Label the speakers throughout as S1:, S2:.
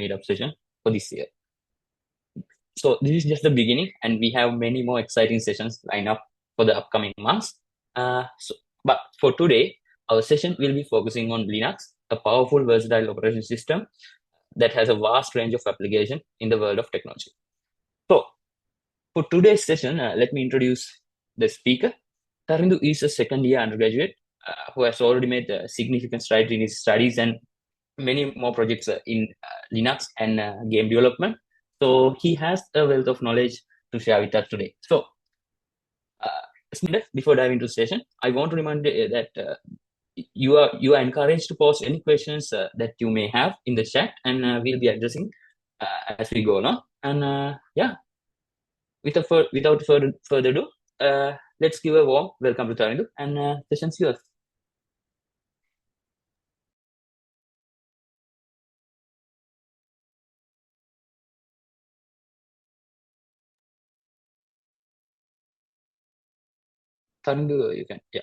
S1: meetup session for this year. So this is just the beginning, and we have many more exciting sessions lined up for the upcoming months. But for today, our session will be focusing on Linux, a powerful, versatile operating system that has a vast range of application in the world of technology. So for today's session, let me introduce the speaker. Tarindu is a second year undergraduate who has already made significant strides in his studies and many more projects in Linux and game development. So he has a wealth of knowledge to share with us today. So before diving into the session, I want to remind you that you are encouraged to post any questions that you may have in the chat, and we'll be addressing as we go along. And yeah, without further ado, let's give a warm welcome to Tarindu, and session's yours. Tarindu, you can, yeah.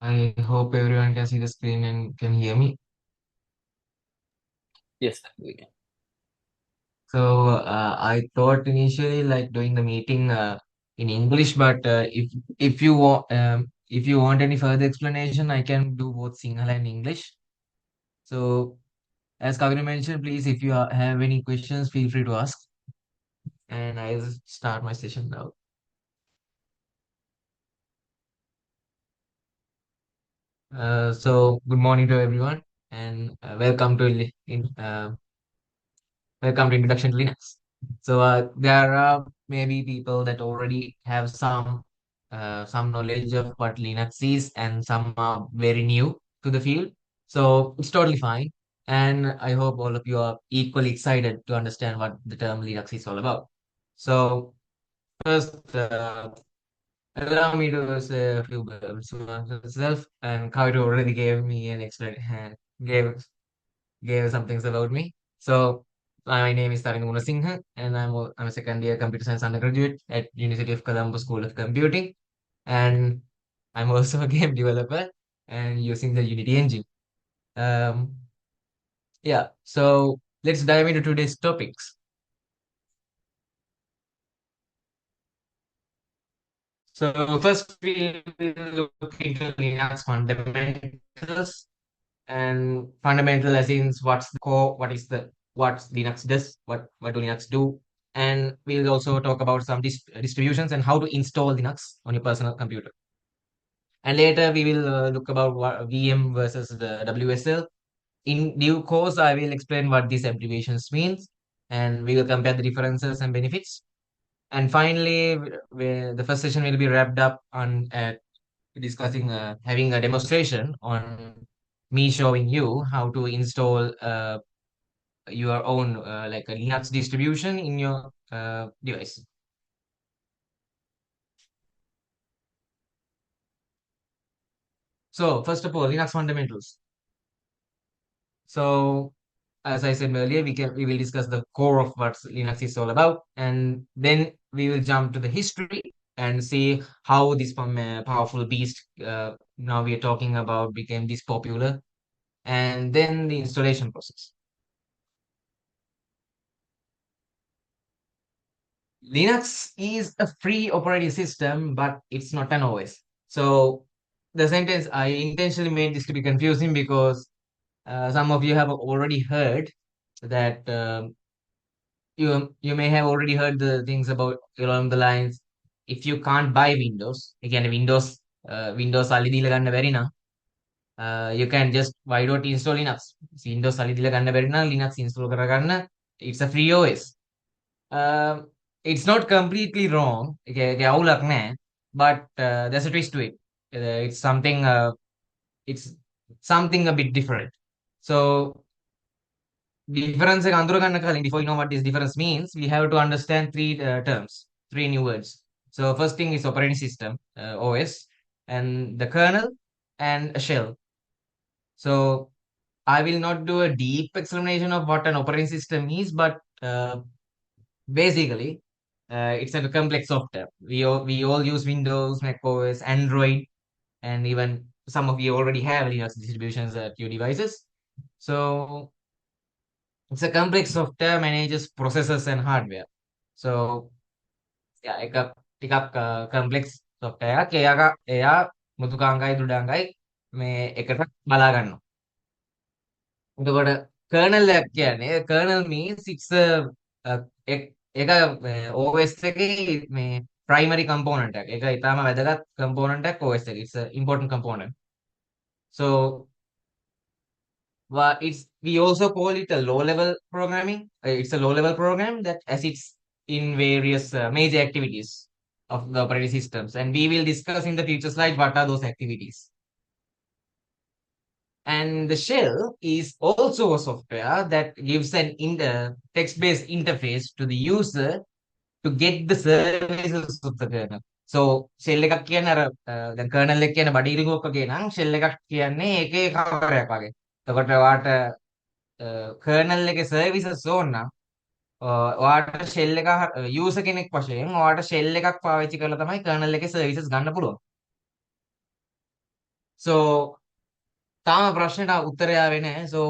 S2: I hope everyone can see the screen and can hear me.
S1: Yes, we can.
S2: So I thought initially like doing the meeting in English, but if you want any further explanation, I can do both Sinhala and English. So as Kaveri mentioned, please if you have any questions, feel free to ask. And I'll start my session now. So good morning to everyone, and welcome to Introduction to Linux. So there are maybe people that already have some knowledge of what Linux is, and some are very new to the field. So it's totally fine. And I hope all of you are equally excited to understand what the term Linux is all about. So first, allow me to say a few words about myself. And Kavit already gave me an explanation, gave some things about me. So my name is Tarin Singh, and I'm a second year computer science undergraduate at University of Colombo School of Computing, and I'm also a game developer and using the Unity engine. Um, yeah, so let's dive into today's topics. So first we will look into Linux fundamentals, and fundamental as in what's the core, what Linux does, what do Linux do, and we'll also talk about some distributions and how to install Linux on your personal computer. And later we will look about what VM versus the WSL. In due course, I will explain what these abbreviations means, and we will compare the differences and benefits. And finally, the first session will be wrapped up on discussing having a demonstration on me showing you how to install your own like a Linux distribution in your device. So first of all, Linux fundamentals. So as I said earlier, we will discuss the core of what Linux is all about, and then we will jump to the history and see how this powerful beast now we are talking about became this popular, and then the installation process. Linux is a free operating system, but it's not an OS. So the sentence I intentionally made this to be confusing because some of you have already heard that you may have already heard the things about along the lines. If you can't buy Windows, again Windows සල්ලි දීලා ගන්න බැරි නම් you can just why don't install Linux? Windows සල්ලි දීලා ගන්න බැරි නම් Linux install කරගන්න. It's a free OS. It's not completely wrong. ඒකේ අවුලක් නැහැ. But there's a twist to it. It's something a bit different. So difference එක අඳුරගන්න කලින් before you know what this difference means, we have to understand three new words. So first thing is operating system, OS, and the kernel and a shell. So I will not do a deep explanation of what an operating system is, but basically It's a complex software. We all use Windows, Mac OS, Android, and even some of you already have Linux distributions at your devices. So it's a complex software manages processors and hardware. So yeah, එකක් complex software එකක්. එයා මෘදුකාංගයි දෘඩාංගයි මේ එකට බලා ගන්නවා. එතකොට kernel එකක් කියන්නේ kernel means it's a ඒක OS එකේ මේ primary component එකක්. ඒක ඊටාම වැදගත් component එකක් OS එකේ. It's a important component. So it's we also call it a low level programming. It's a low level program that assists in various major activities of the operating systems, and we will discuss in the future slide what are those activities. And the shell is also a software that gives an text-based interface to the user to get the services of the kernel. So shell එකක් කියන්නේ අර දැන් kernel එක කියන බඩගිනිගුවක් වගේ නම් shell එකක් කියන්නේ ඒකේ කවරයක් වගේ. එතකොට ඔයාට kernel එකේ services ඕන නම් ඔයාට shell එක user කෙනෙක් වශයෙන් ඔයාට shell එකක් පාවිච්චි කරලා තමයි kernel එකේ services ගන්න පුළුවන්. So තාම ප්‍රශ්නෙට උත්තරය ආවේ නැහැ. So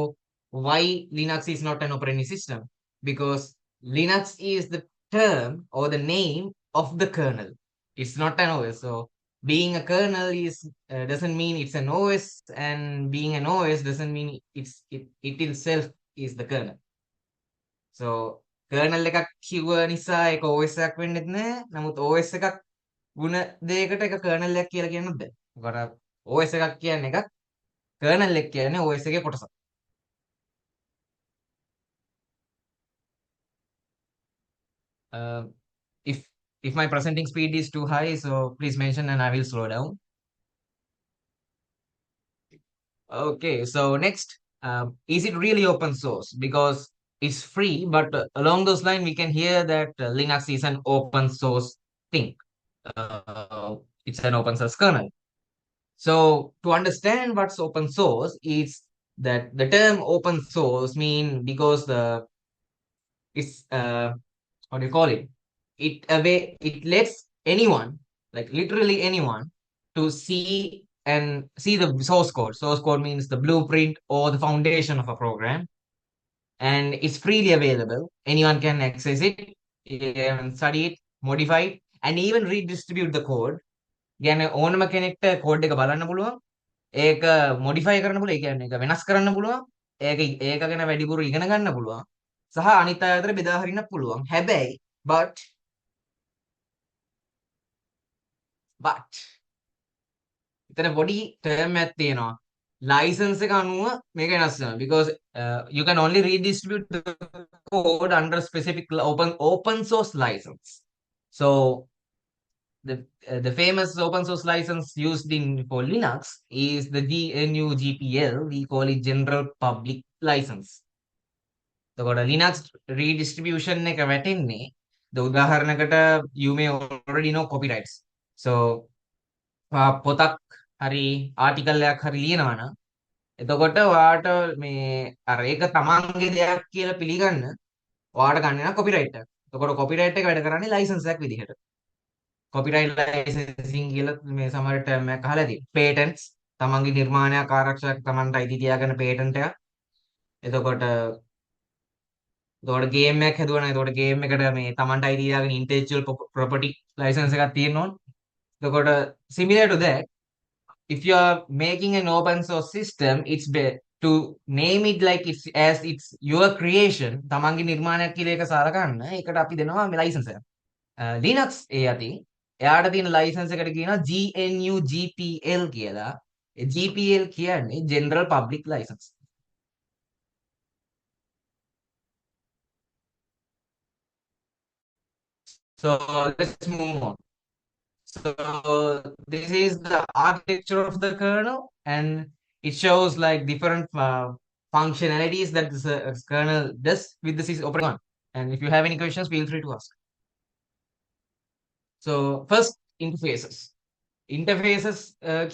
S2: why Linux is not an operating system? Because Linux is the term or the name of the kernel. It's not an OS. So being a kernel is doesn't mean it's an OS, and being an OS doesn't mean it itself is the kernel. So kernel එකක් කිව්ව නිසා ඒක OS එකක් වෙන්නෙත් නැහැ. නමුත් OS එකක් ගුණ දෙයකට ඒක kernel එකක් කියලා කියන්නත් බෑ. මොකද OS එකක් කියන්නේ එකක්, kernel එක කියන්නේ OS එකේ කොටසක්. Uh, if my presenting speed is too high, so please mention and I will slow down. Okay, so next, is it really open source? Because it's free, but along those lines, we can hear that Linux is an open source thing. It's an open source kernel. So to understand what's open source is that the term open source mean because it's what do you call it? It lets anyone, like literally anyone, to see the source code. Source code means the blueprint or the foundation of a program, and it's freely available. Anyone can access it, and study it, modify it, and even redistribute the code. කියන්නේ ඕනම කෙනෙක්ට code එක බලන්න පුළුවන්. ඒක modify කරන්න පුළුවන්. ඒ කියන්නේ ඒක වෙනස් කරන්න පුළුවන්. ඒක ගැන වැඩිපුර ඉගෙන ගන්න පුළුවන්. සහ අනිත් අය අතර බෙදා හරින්නත් පුළුවන්. හැබැයි but එතන පොඩි term එකක් තියෙනවා. license එක අනුව මේක වෙනස් වෙනවා because you can only redistribute the code under specific open source license. So the famous open source license used in for Linux is the GNU GPL. We call it General Public License. එතකොට Linux redistribution එක වැටෙන්නේ උදාහරණයකට you may already know copyrights. So පොතක් හරි ආටිකල් එකක් හරි ලියනවා නම් එතකොට ඔයාට මේ අර ඒක තමන්ගේ දෙයක් කියලා පිළිගන්න ඔයාට ගන්න නම් කොපිරයිට් එක. එතකොට කොපිරයිට් එක වැඩ කරන්නේ ලයිසන්ස් එකක් විදිහට. කොපිරයිට් ලයිසන්සින් කියලා මේ සමහර ටර්ම් එකක් අහලා තියෙනවා. පේටන්ට්ස් තමන්ගේ නිර්මාණයක් ආරක්ෂා තමන්ට අයිති තියාගන්න පේටන්ට් එකක්. එතකොට ගේම් එකක් හැදුවා නම් එතකොට ගේම් එකට මේ තමන්ට අයිති තියාගෙන intellectual property license එකක් තියෙන්න ඕන. එතකොට similar to that, if you are making an open source system, it's better to name it like it's your creation. තමන්ගේ නිර්මාණයක් කියලා එක සලකන්න. ඒකට අපි දෙනවා මේ license එක. Linux ඒ යටි එයාට තියෙන license එකට කියනවා GNU GPL කියලා. ඒ GPL කියන්නේ General Public License. So let's move on. So this is the architecture of the kernel, and it shows like different functionalities that this kernel does with this operating on. And if you have any questions, feel free to ask. So first, interfaces. Interfaces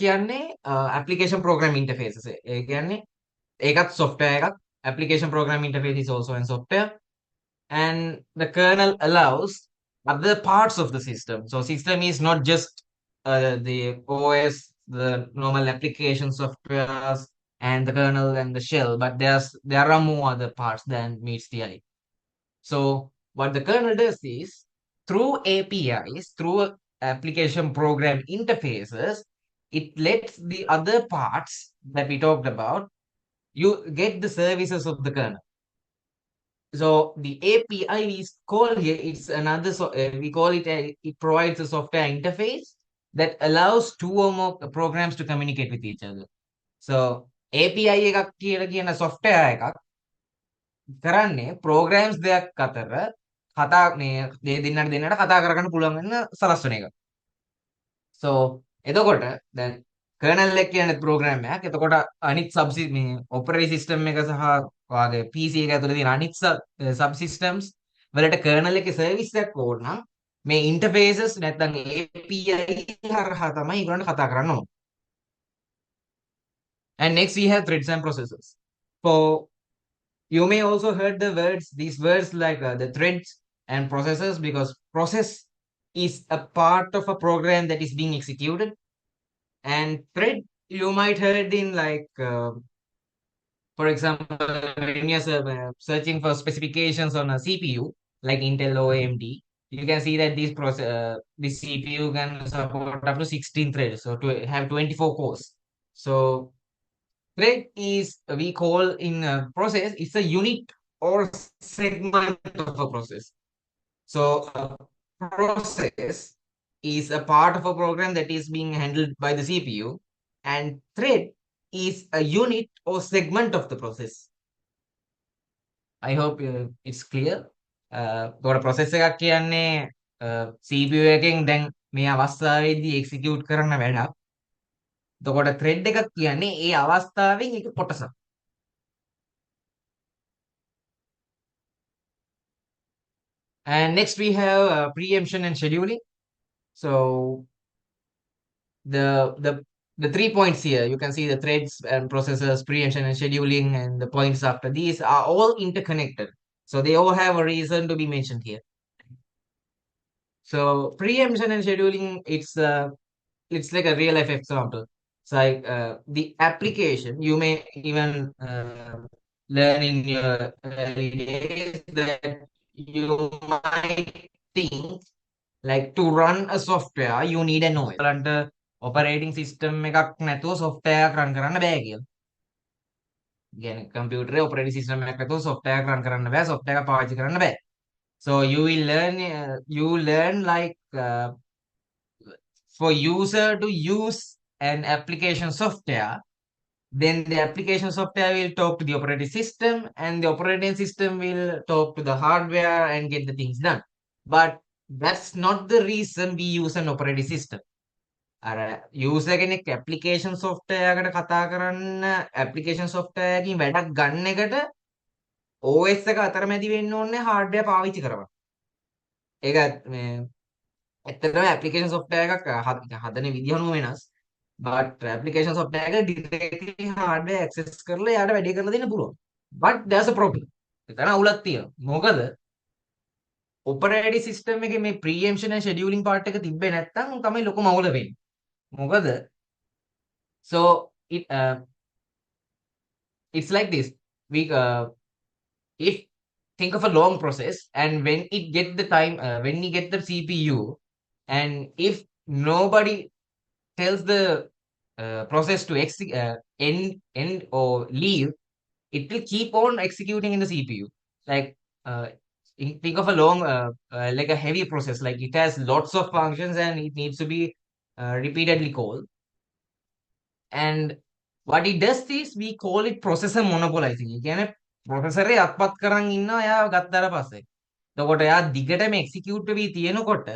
S2: කියන්නේ application program interfaces. ඒ කියන්නේ ඒකත් software එකක්. Application program interface is also a software, and the kernel allows other parts of the system. So system is not just the OS, the normal application softwares, and the kernel and the shell, but there are more other parts than meets the eye. So what the kernel does is through APIs, through application program interfaces, it lets the other parts that we talked about, you get the services of the kernel. So the API we call here, it's another, we call it, it provides a software interface that allows two or more programs to communicate with each other. So API එකක් කියලා කියන software එකක් කරන්නේ programs දෙකක් අතර කතා මේ දෙන්නට කතා කරගන්න පුළුවන් වෙන සලස්වන එක. So එතකොට දැන් kernel එක කියන්නේ program එකක්. එතකොට අනිත් මේ operating system එක සහ ඔයාගේ PC එක ඇතුලේ තියෙන අනිත් subsystems වලට kernel එකේ service එකක් ඕන නම් මේ interfaces නැත්නම් API හරහා තමයි ඒගොල්ලන්ට කතා කරන්න ඕන. And next we have threads and processes. For you may also heard these words like the threads and processes, because process is a part of a program that is being executed, and thread you might heard in like for example, when you're searching for specifications on a CPU like Intel or AMD, you can see that this CPU can support up to 16 threads, so to have 24 cores. So thread is, we call in a process, it's a unit or segment of a process. So a process is a part of a program that is being handled by the CPU, and thread is a unit or segment of the process. I hope it's clear. තොර process එකක් කියන්නේ CPU එකෙන් දැන් මේ අවස්ථාවේදී execute කරන වැඩක්. එතකොට thread එකක් කියන්නේ ඒ අවස්ථාවෙන් එක කොටසක්. And next we have preemption and scheduling. So the 3 points here, you can see the threads and processes, preemption and scheduling, and the points after these are all interconnected. So they all have a reason to be mentioned here. So preemption and scheduling, it's like a real life example. It's like the application, you may even learn in your early days that you might think like to run a software, you need an OS. බලන්න operating system එකක් නැතුව software එකක් run කරන්න බෑ කියලා. කියන්නේ computer operating system එකක් නැතුව software එකක් run කරන්න බෑ, software එකක් පාවිච්චි කරන්න බෑ. So you learn like for user to use an application software, then the application software will talk to the operating system, and the operating system will talk to the hardware and get the things done. But that's not the reason we use an operating system. අර user කෙනෙක් application software එකකට කතා කරන්න application software එකකින් වැඩක් ගන්න එකට OS එක අතරමැදි වෙන්න ඕනේ hardware පාවිච්චි කරපන්. ඒක මේ ඇත්තටම application software එකක් හදන විදිහ නෝ වෙනස්. But application software එක directly hardware access කරලා යාට වැඩේ කරලා දෙන්න පුළුවන්. But there's a problem. එතන අවුලක් තියෙනවා. මොකද operating system එකේ මේ preemption and scheduling part එක තිබ්බේ නැත්නම් තමයි ලොකුම අවුල වෙන්නේ. මොකද so it's like this. We if think of a long process, and when it get the time when you get the CPU, and if nobody tells the process to end or leave, it will keep on executing in the CPU. Like think of a long like a heavy process, like it has lots of functions and it needs to be repeatedly called. And what it does is we call it processor monopolizing. ඒ කියන්නේ processor එක අත්පත් කරන් ඉන්නවා එයා ගත්තාට පස්සේ. එතකොට එයා දිගටම execute වෙවි තියෙනකොට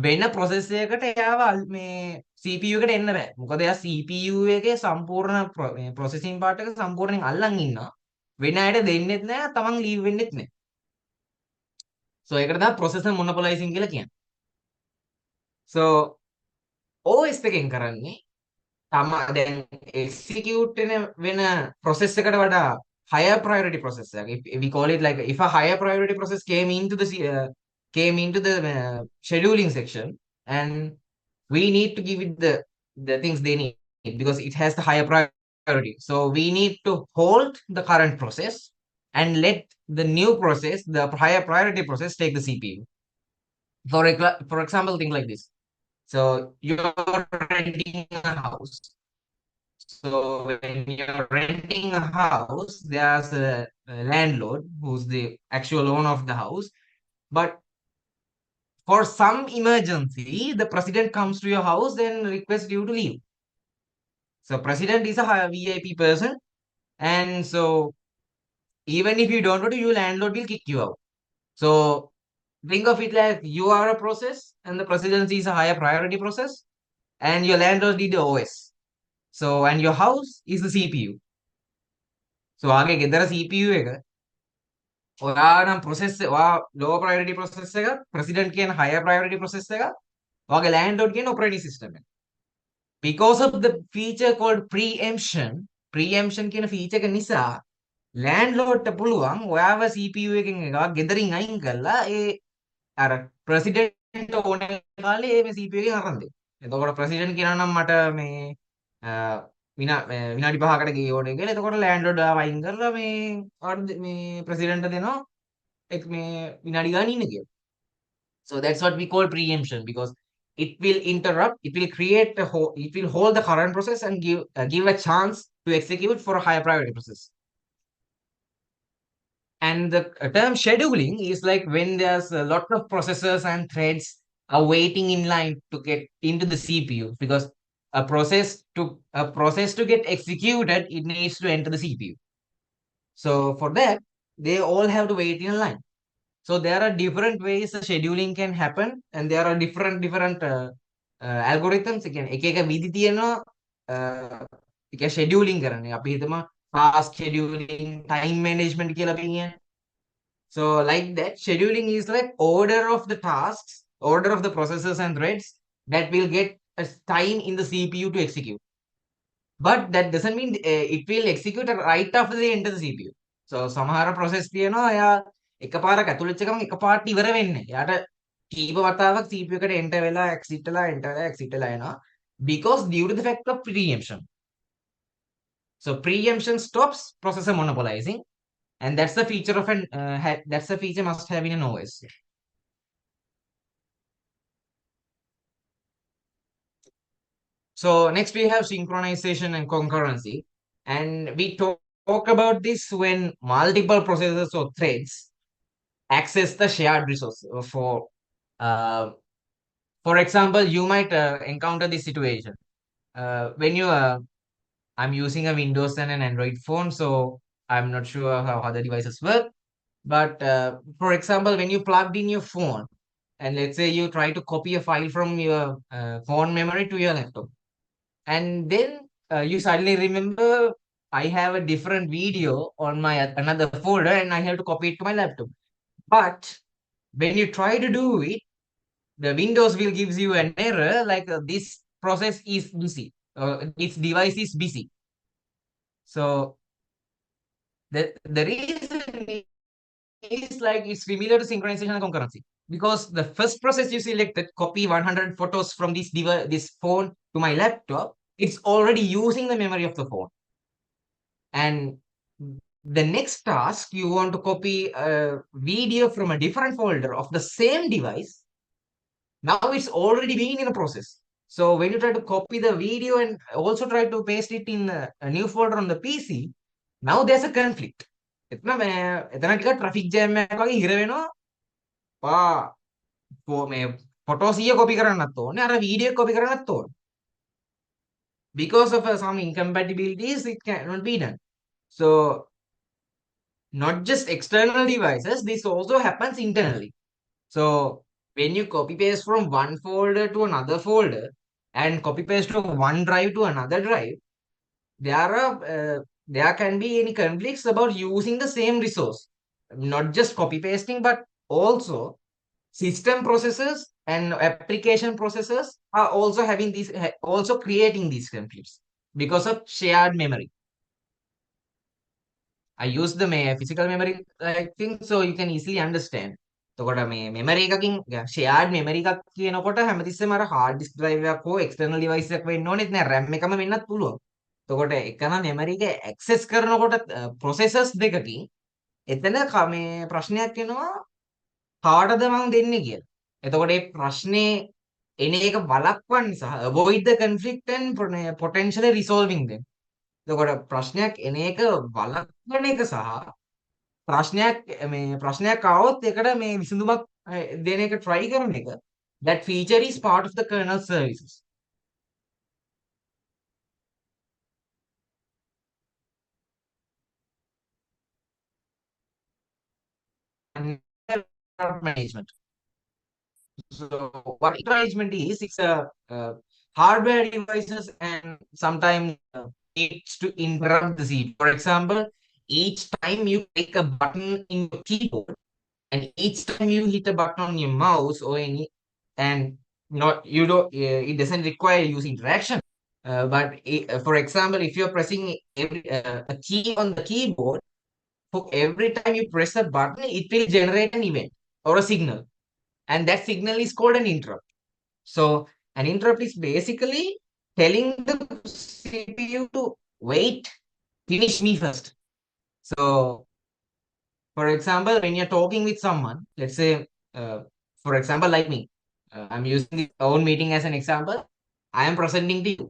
S2: වෙන process එකකට එයාව මේ CPU එකට එන්න බෑ. මොකද එයා CPU එකේ සම්පූර්ණ processing part එක සම්පූර්ණයෙන් අල්ලන් ඉන්නවා. වෙන අයට දෙන්නෙත් නෑ, තමන් leave වෙන්නෙත් නෑ. So ඒකට තමයි processor monopolizing කියලා කියන්නේ. So OS එකෙන් කරන්නේ දැන් execute වෙන process එකට වඩා higher priority process එකක්. If we call it like if a higher priority process came into the came into the scheduling section, and we need to give it the things they need because it has the higher priority. So we need to hold the current process and let the new process, the higher priority process, take the CPU. For example, think like this. So you're renting a house. So when you're renting a house, there's a landlord who's the actual owner of the house. But for some emergency, the president comes to your house and requests you to leave. So president is a VIP person, and so even if you don't want to, your landlord will kick you out. So think of it like you are a process, and the presidency is a higher priority process, and your landlord is the OS. So and your house is the CPU. So ආගේ ගෙදර CPU එක ඔයා නම් process ඔයා low priority process එක president කියන higher priority process එක ඔයාගේ landlord කියන operating system එක. Because of the feature called preemption කියන feature එක නිසා ලෑන්ඩ්ලෝඩ්ට පුළුවන් ඔයාව CPU එකෙන් එකක් ගෙදරින් අයින් කරලා ඒ අර ප්‍රෙසිඩන්ට් ඕන කාලේ මේ CPU එකෙන් අරන් දෙන්න. එතකොට ප්‍රෙසිඩන්ට් කියනවා නම් මට මේ අ, විනාඩි 5කට ගේ ඕනේ කියලා. එතකොට ලෑන්ඩ්ලෝඩ් ආව අයින් කරලා මේ මේ ප්‍රෙසිඩන්ට්ට දෙනවා එක් මේ විනාඩි ගාන ඉන්න කියලා. So that's what we call preemption because it will interrupt, it will create it will hold the current process and give a chance to execute for a higher priority process. And the term scheduling is like when there's a lot of processors and threads are waiting in line to get into the CPU because a process to get executed, it needs to enter the CPU. So for that, they all have to wait in line. So there are different ways the scheduling can happen, and there are different algorithms. ඒ කියන්නේ එක එක විදි තියෙනවා ඒක scheduling කරන්නේ. අපි හිතමු task scheduling, time management කියලා අපි කියන්නේ. So like that, scheduling is like order of the tasks, order of the processes and threads that will get a time in the CPU to execute. But that doesn't mean it will execute right after they enter the CPU. So සමහර process තියෙනවා එයා එකපාරක් ඇතුළු වෙච්ච ගමන් එකපාරට ඉවර වෙන්නේ. එයාට කීප වතාවක් CPU එකට enter වෙලා exit වෙලා enter වෙලා exit වෙලා එනවා because due to the fact of preemption. So preemption stops processor monopolizing, and that's the feature of that's the feature must have in an OS. So next we have synchronization and concurrency, and we talk about this when multiple processors or threads access the shared resource. For example, you might encounter this situation when I'm using a Windows and an Android phone, so I'm not sure how other devices work. But for example, when you plugged in your phone, and let's say you try to copy a file from your phone memory to your laptop, and then you suddenly remember I have a different video on my another folder, and I have to copy it to my laptop. But when you try to do it, the Windows will gives you an error like this process is busy, its device is busy. So the reason is like it's similar to synchronization and concurrency because the first process you selected copy 100 photos from this phone to my laptop, it's already using the memory of the phone, and the next task you want to copy a video from a different folder of the same device. Now it's already been in a process. So when you try to copy the video and also try to paste it in a new folder on the PC, now there's a conflict. එතන ටික traffic jam එකක් වගේ හිර වෙනවා. මේ photo 100 copy කරන්නත් ඕනේ, අර වීඩියෝ කොපි කරන්නත් ඕනේ. Because of some incompatibilities, it cannot be done. So not just external devices, this also happens internally. So when you copy paste from one folder to another folder and copy paste from one drive to another drive, there can be any conflicts about using the same resource. Not just copy pasting, but also system processes and application processes are also having these also creating these conflicts because of shared memory. I use the physical memory thing so you can easily understand. එතකොට මේ memory එකකින් ෂෙයාර්ඩ් memory එකක් කියනකොට හැමතිස්සෙම අර hard disc drive එකක් හෝ external device එකක් වෙන්න ඕනෙත් නෑ RAM එකම වෙන්නත් පුළුවන්. එතකොට එකම මෙමරි එක ඇක්සස් කරනකොට ප්‍රොසෙසර්ස් දෙකකින් එතන මේ ප්‍රශ්නයක් එනවා කාටද මං දෙන්නේ කියලා. එතකොට මේ ප්‍රශ්නේ එන එක වළක්වන්න සහ avoid the conflict and potentially resolving them. එතකොට ප්‍රශ්නයක් එන එක වළක්වන එක සහ ප්‍රශ්නයක් ආවොත් ඒකට මේ විසඳුමක් දෙන එක try කරන එක, that feature is part of the kernel services. And management. So what management is, it's a hardware devices and sometimes needs to interrupt the seed. For example, each time you click a button in your keyboard and each time you hit a button on your mouse or any, and not you don't it doesn't require user interaction. For example, if you're pressing a key on the keyboard, for every time you press a button, it will generate an event or a signal, and that signal is called an interrupt. So an interrupt is basically telling the CPU to wait, finish me first. So for example, when you're talking with someone, let's say, for example, like me, I'm using this own meeting as an example. I am presenting to you,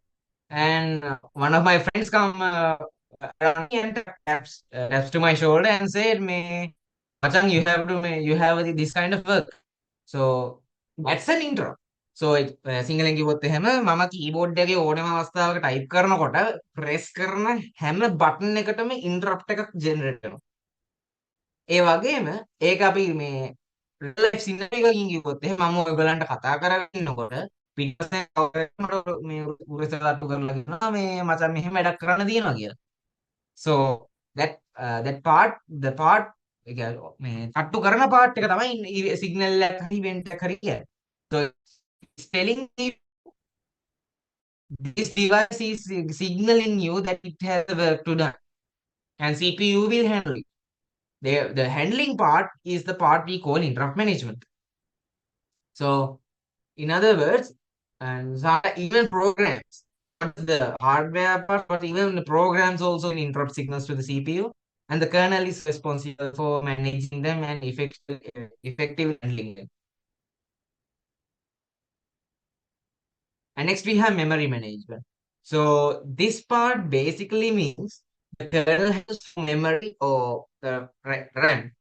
S2: and one of my friends come around me and taps to my shoulder and said, "Me, Machang, you have this kind of work." So that's an intro. So සිංහලෙන් කිව්වොත් එහෙම මම keyboard එකේ ඕනෑම අවස්ථාවක type කරනකොට press කරන හැම බටන් එකටම ඉන්ටරප්ට් එකක් ජෙනරේට් වෙනවා. ඒ වගේම ඒක අපි මේ රියල් ලයිෆ් සිනරියෝ එකකින් කිව්වොත් එහෙම මම ඔයගලන්ට කතා කරගෙන ඉන්නකොට පිටිපස්සෙන් කවුරුත් මට මේ උරසලාට්ටු කරලා කියනවා මේ මචං මෙහෙම වැඩක් කරන්න තියෙනවා කියලා. So that part the part ඒ කියන්නේ මේ කට්ටු කරන part එක තමයි සිග්නල් එකක් හරි ඉවෙන්ට් එකක් හරි කියන්නේ. So it's telling you this device is signaling you that it has work to done and CPU will handle it. The handling part is the part we call interrupt management. So, in other words, and even programs, not the hardware part, but even the programs also interrupt signals to the CPU, and the kernel is responsible for managing them and effective handling them. And next we have memory management. So this part basically means the kernel has memory or the RAM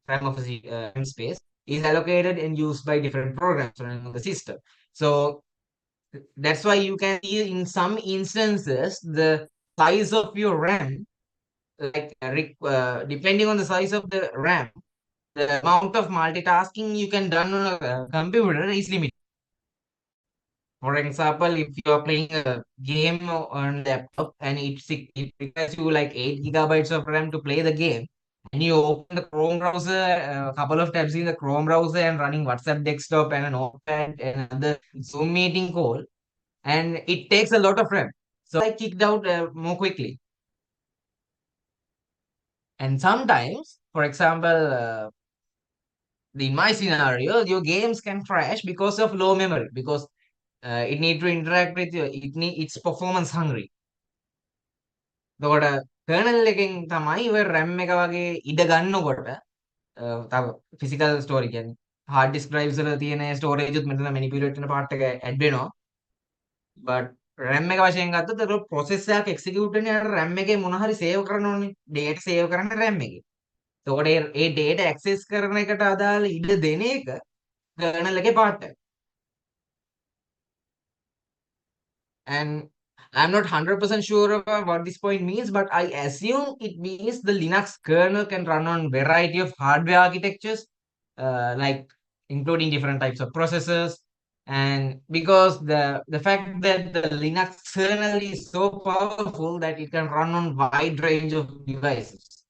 S2: of a RAM space is allocated and used by different programs running on the system. So that's why you can see in some instances the size of your RAM, like depending on the size of the RAM, the amount of multitasking you can run on a computer is limited. For example, if you are playing a game on laptop and it requires you like 8 gigabytes of RAM to play the game, and you open the Chrome browser, a couple of tabs in the Chrome browser and running WhatsApp desktop and an Notepad and another Zoom meeting call, and it takes a lot of RAM. So I kicked out more quickly. And sometimes, for example, in my scenario, your games can crash because of low memory because it need to interact with you. It's performance hungry. එතකොට colonel එකෙන් තමයි ඔය RAM එක වගේ ඉඩ ගන්නකොට තව physical story කියන්නේ hard disk drives වල තියෙන storage උත් මෙතන manipulate වෙන part එක add වෙනවා. but RAM එක වශයෙන් ගත්තොත් ඒක process එකක් execute වෙන්නේ අර RAM එකේ මොන හරි save කරන්න ඕනේ. data save කරන්න RAM එකේ. එතකොට ඒ data access කරන එකට අදාළ ඉඩ දෙන එක kernel එකේ part එක. And I'm not 100% sure about what this point means, but I assume it means the Linux kernel can run on variety of hardware architectures, like including different types of processors. And because the fact that the Linux kernel is so powerful that it can run on wide range of devices,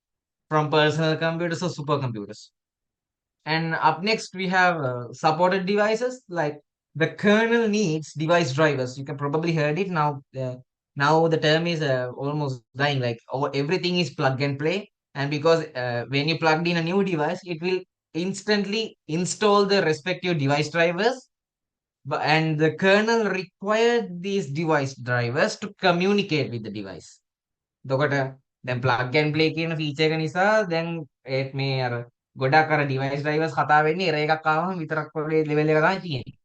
S2: from personal computers to supercomputers. And up next, we have supported devices like the kernel needs device drivers. You can probably heard it now. Now the term is almost dying. Like everything is plug and play, and because when you plugged in a new device, it will instantly install the respective device drivers, and the kernel required these device drivers to communicate with the device. එතකොට දැන් plug and play කියන feature එක නිසා දැන් ඒත් මේ අර ගොඩක් අර device drivers කතා වෙන්නේ error එකක් ආවම විතරක් වගේ level එක තමයි තියෙන්නේ.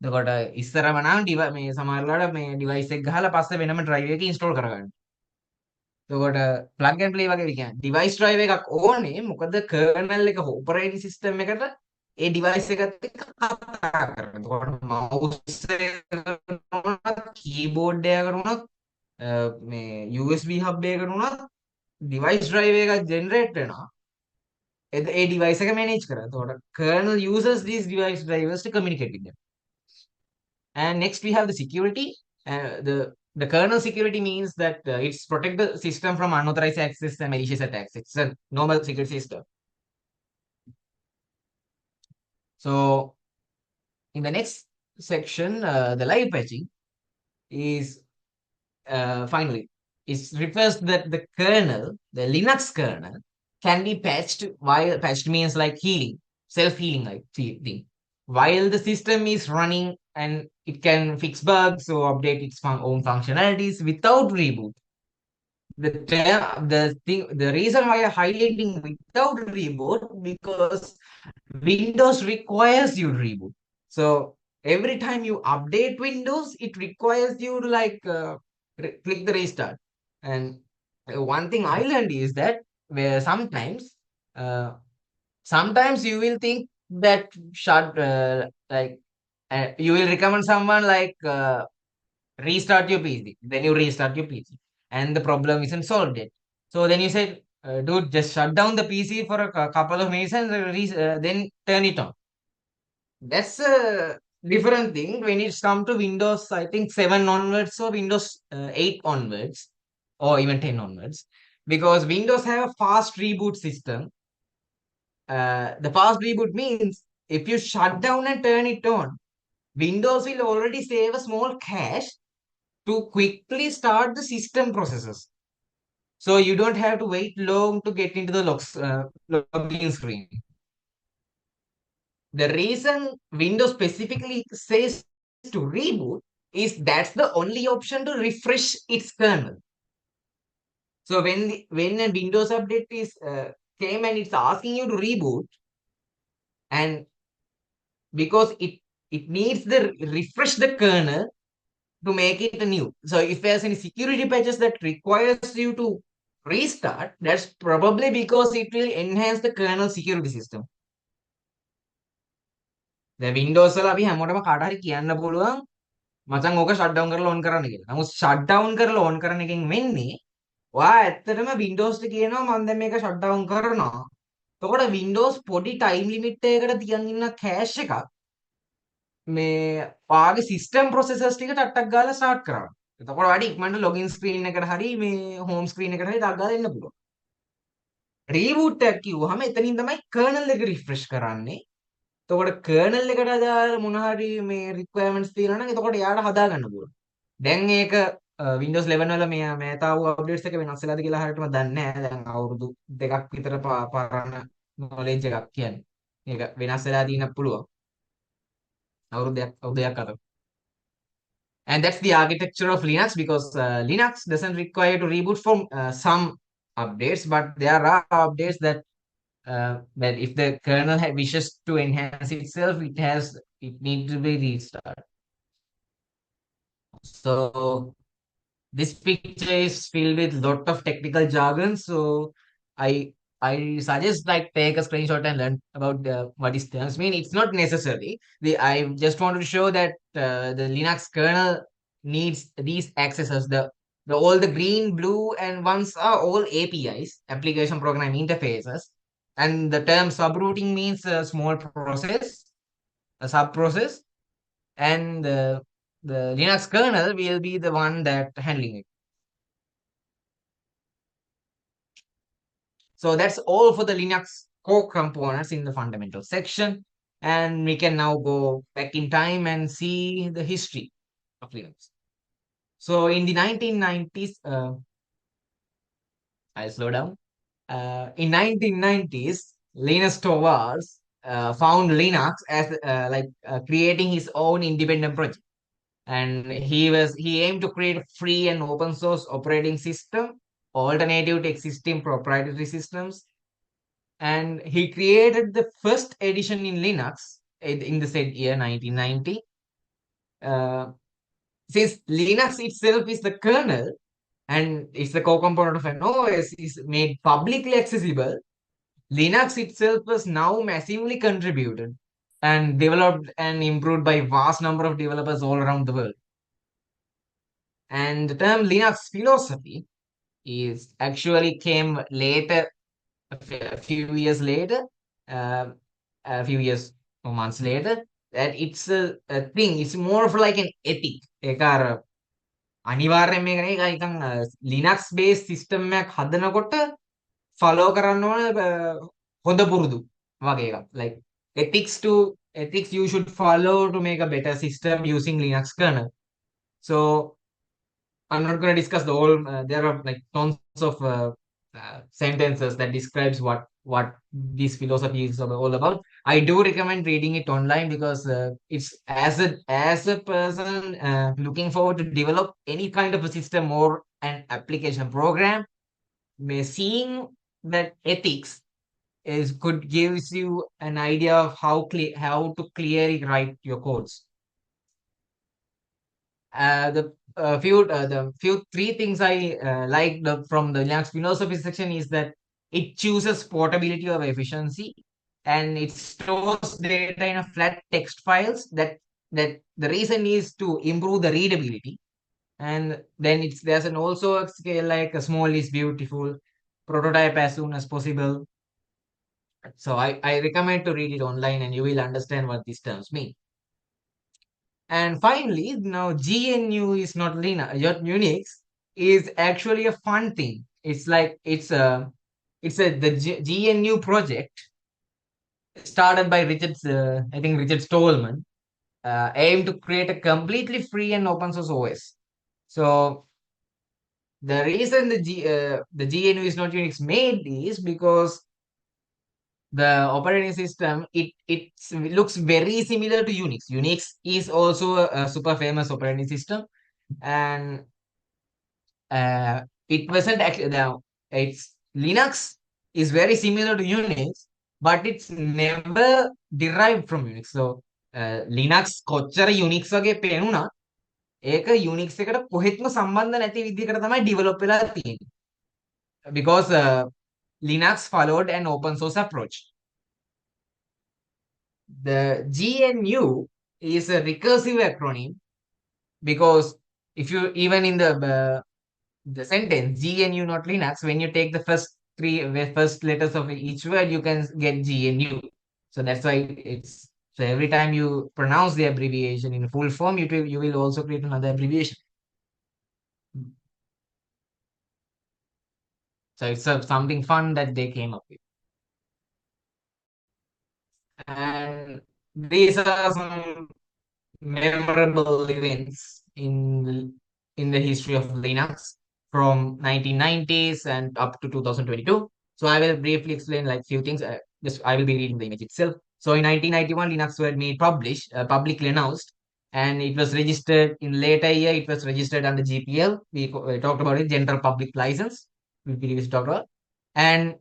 S2: එතකොට ඉස්සරම නම් මේ සමහරවල්ලාට මේ device එක ගහලා පස්සේ වෙනම drive එක install කරගන්න. එතකොට plug and play වගේ කියන්නේ device drive එකක් ඕනේ මොකද kernel එක operating system එකට ඒ device එකත් එක්ක කතා කරන්න. එතකොට mouse එක උනත් keyboard එකකට උනත් මේ USB hub එකකට උනත් device drive එකක් generate වෙනවා. ඒ device එක manage කරලා. එතකොට kernel uses these device drivers to communicate with them. And next we have the security. The kernel security means that it's protect the system from unauthorized access and malicious attacks. It's a normal security system. So in the next section, the live patching is finally it refers that the kernel, the Linux kernel, can be patched while patched means like healing, self-healing like thing, while the system is running, and it can fix bugs or update its own functionalities without reboot. The reason why I'm highlighting without reboot because Windows requires you to reboot. So every time you update Windows, it requires you to like click the restart. And one thing I learned is that where uh, sometimes you will think that shut like you will recommend someone like restart your PC. Then you restart your PC, and the problem isn't solved yet. So then you said, dude, just shut down the PC for a couple of minutes and then turn it on. That's a different thing when it's come to Windows, I think 7 onwards or Windows 8 onwards or even 10 onwards. Because Windows have a fast reboot system. The fast reboot means if you shut down and turn it on, Windows will already save a small cache to quickly start the system processes. So you don't have to wait long to get into the login screen. The reason Windows specifically says to reboot is that's the only option to refresh its kernel. So when a Windows update is came and it's asking you to reboot, and because it needs the refresh the kernel to make it new. So if there's any security patches that requires you to restart, that's probably because it will enhance the kernel security system. The Windows වල අපි හැමෝටම කාට හරි කියන්න පුළුවන් මචං ඕක ෂට් down කරලා ඔන් කරන්න කියලා. නමුත් ෂට් ඩවුන් කරලා ඔන් කරන එකෙන් වෙන්නේ ඔයා ඇත්තටම Windows ට කියනවා මම දැන් මේක ෂට් ඩවුන් කරනවා. එතකොට Windows පොඩි ටයිම් ලිමිට් එකකට තියන් ඉන්න කෑෂ් එකක් මේ ඔයාගේ සිස්ටම් ප්‍රොසෙසර්ස් ටික ටට්ටක් ගාලා ස්ටාර්ට් කරනවා. එතකොට ඔයාලට ඉක්මනට ලොගින් ස්ක්‍රීන් එකට හරි මේ හෝම් ස්ක්‍රීන් එකට හරි දාලා දෙන්න පුළුවන්. රීබූට් එකක් කිව්වහම එතනින් තමයි කර්නල් එක රිෆ්‍රෙෂ් කරන්නේ. එතකොට කර්නල් එකට අදාළ මොන හරි මේ රික්වයර්මන්ට්ස් තියෙනවා නම් එතකොට එයාට හදා ගන්න පුළුවන්. දැන් ඒක Windows 11 වල මේ තාව අප්ඩේට්ස් එක වෙනස් වෙලාද කියලා හරියටම දන්නේ නැහැ. දැන් අවුරුදු දෙකක් විතර පරණ නොලෙජ් එකක් කියන්නේ. මේක වෙනස් වෙලා තියෙනත් පුළුවන්. අවුරුද්දයක් අතර. And that's the architecture of Linux because Linux doesn't require to reboot from some updates, but there are updates that if the kernel wishes to enhance itself, it needs to be restarted. So this picture is filled with lot of technical jargon. So I I suggest like take a screenshot and learn about what these terms mean. It's not necessary. I just wanted to show that the Linux kernel needs these accesses. The all the green, blue, and ones are all APIs, application programming interfaces. And the term subrouting means a small process, a sub process, and the Linux kernel will be the one that handling it. So that's all for the Linux core components in the fundamental section. And we can now go back in time and see the history of Linux. So in the 1990s, I'll slow down. In 1990s, Linus Torvalds found Linux as creating his own independent project, and he aimed to create a free and open source operating system, alternative to existing proprietary systems, and he created the first edition in Linux in the said year 1990. Uh, since Linux itself is the kernel and it's the core component of an OS is made publicly accessible, Linux itself was now massively contributed and developed and improved by vast number of developers all around the world. And the term Linux philosophy is actually came later, a few years later, uh, a few years or months later, that it's a thing. It's more of like an ethic. ඒක අර අනිවාර්යෙන් මේක නේ නිකන් Linux based system එකක් හදනකොට follow කරන්න ඕන හොඳ පුරුදු වගේ එකක්. Like ethics you should follow to make a better system using Linux kernel. So I'm not going to discuss the whole. There are like tons of sentences that describes what this philosophy is all about. I do recommend reading it online because it's as a person looking forward to develop any kind of a system or an application program, seeing that ethics is could gives you an idea of how to clearly write your codes. The few three things I like from the Linux philosophy section is that it chooses portability over efficiency, and it stores data in a flat text files. That the reason is to improve the readability, and then there's an also a scale like a small is beautiful, prototype as soon as possible. So I recommend to read it online, and you will understand what these terms mean. And finally, now GNU is not Linux, not Unix is actually a fun thing. It's like GNU project started by I think Richard Stallman, aimed to create a completely free and open source OS. So the reason the GNU is not Unix made is because the operating system it looks very similar to Unix. Unix is also a super famous operating system, and it wasn't actually it's Linux is very similar to Unix, but it's never derived from Unix. So Linux කොච්චර Unix වගේ පේනුණා ඒක Unix එකට කොහෙත්ම සම්බන්ධ නැති විදිහකට තමයි develop වෙලා තියෙන්නේ. Because Linux followed an open source approach. The GNU is a recursive acronym because if you even in the sentence GNU not Linux, when you take the first letters of each word, you can get GNU. So that's why it's so every time you pronounce the abbreviation in full form, you will also create another abbreviation. So it's something fun that they came up with. And these are some memorable events in the history of Linux from 1990s and up to 2022. So I will briefly explain like few things. Just I will be reading the image itself. So in 1991, Linux were made publicly announced, and it was registered in later year. It was registered under GPL. We talked about it, General Public License. We previously talked about, and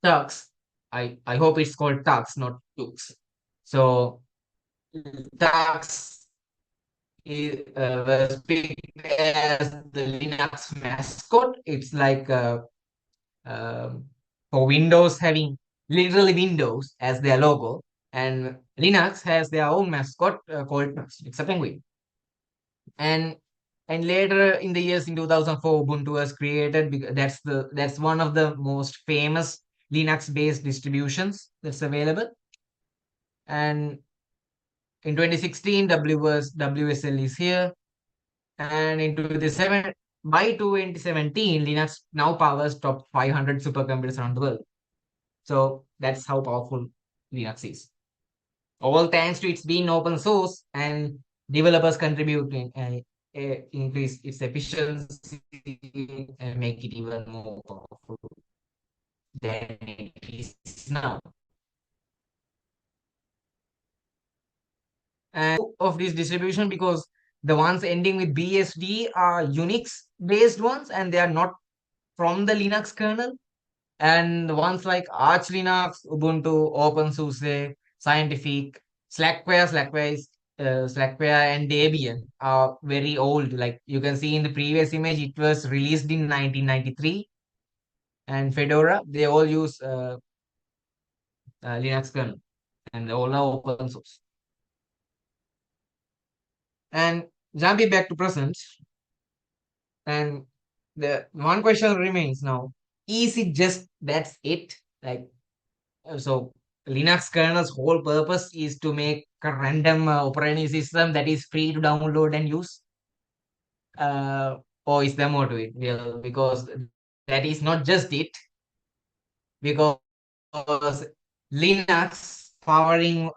S2: Tux. I hope it's called Tux, not Tux. So Tux was picked as the Linux mascot. It's like for Windows having literally Windows as their logo, and Linux has their own mascot called Tux. It's a penguin. And later in the years in 2004, Ubuntu was created. That's one of the most famous Linux-based distributions that's available. And in 2016, WSL is here. And by 2017, Linux now powers top 500 supercomputers around the world. So that's how powerful Linux is. All thanks to its being open source and developers contributing and increase its efficiency and make it even more powerful than it is now. And of this distribution, because the ones ending with BSD are Unix based ones and they are not from the Linux kernel. And the ones like Arch Linux, Ubuntu, OpenSUSE, Scientific, Slackware and Debian are very old. Like you can see in the previous image, it was released in 1993. And Fedora, they all use Linux kernel, and they all are open source. And jumping back to present, and the one question remains now: is it just that's it? Like so, Linux kernel's whole purpose is to make a random operating system that is free to download and use, uh, or is there more to it? Well, because that is not just it, because Linux powering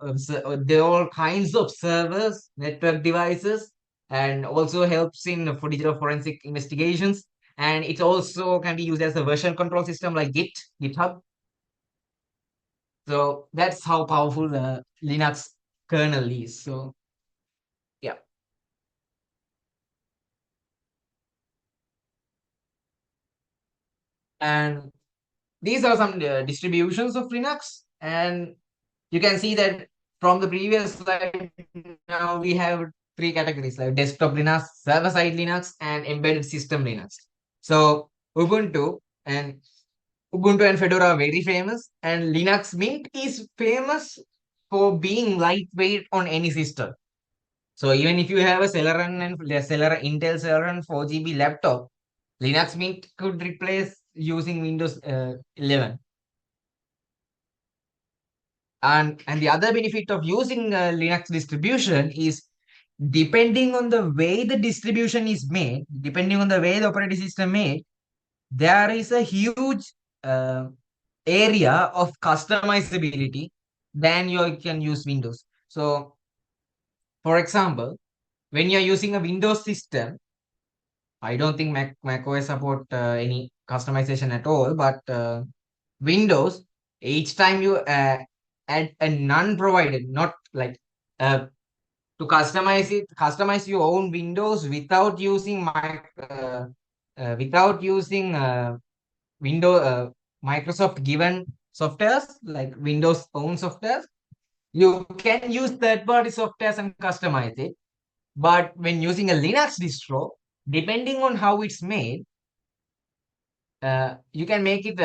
S2: there are all kinds of servers, network devices, and also helps in for digital forensic investigations. And it also can be used as a version control system like GitHub. So that's how powerful the Linux kernel is. So yeah, and these are some distributions of Linux, and you can see that from the previous slide. Now we have three categories like desktop Linux, server-side Linux, and embedded system Linux. So Ubuntu and Ubuntu and Fedora are very famous, and Linux Mint is famous for being lightweight on any system. So even if you have a Celeron and Intel Celeron 4 GB laptop, Linux Mint could replace using Windows 11. And the other benefit of using Linux distribution is depending on the way the distribution is made, depending on the way the operating system made, there is a huge uh, area of customizability than you can use Windows. So, for example, when you're using a Windows system, I don't think Mac OS support any customization at all, but Windows, each time you add a non-provided, not like to customize your own Windows without using Windows Microsoft given softwares like Windows own softwares. You can use third-party softwares and customize it. But when using a Linux distro, depending on how it's made, you can make it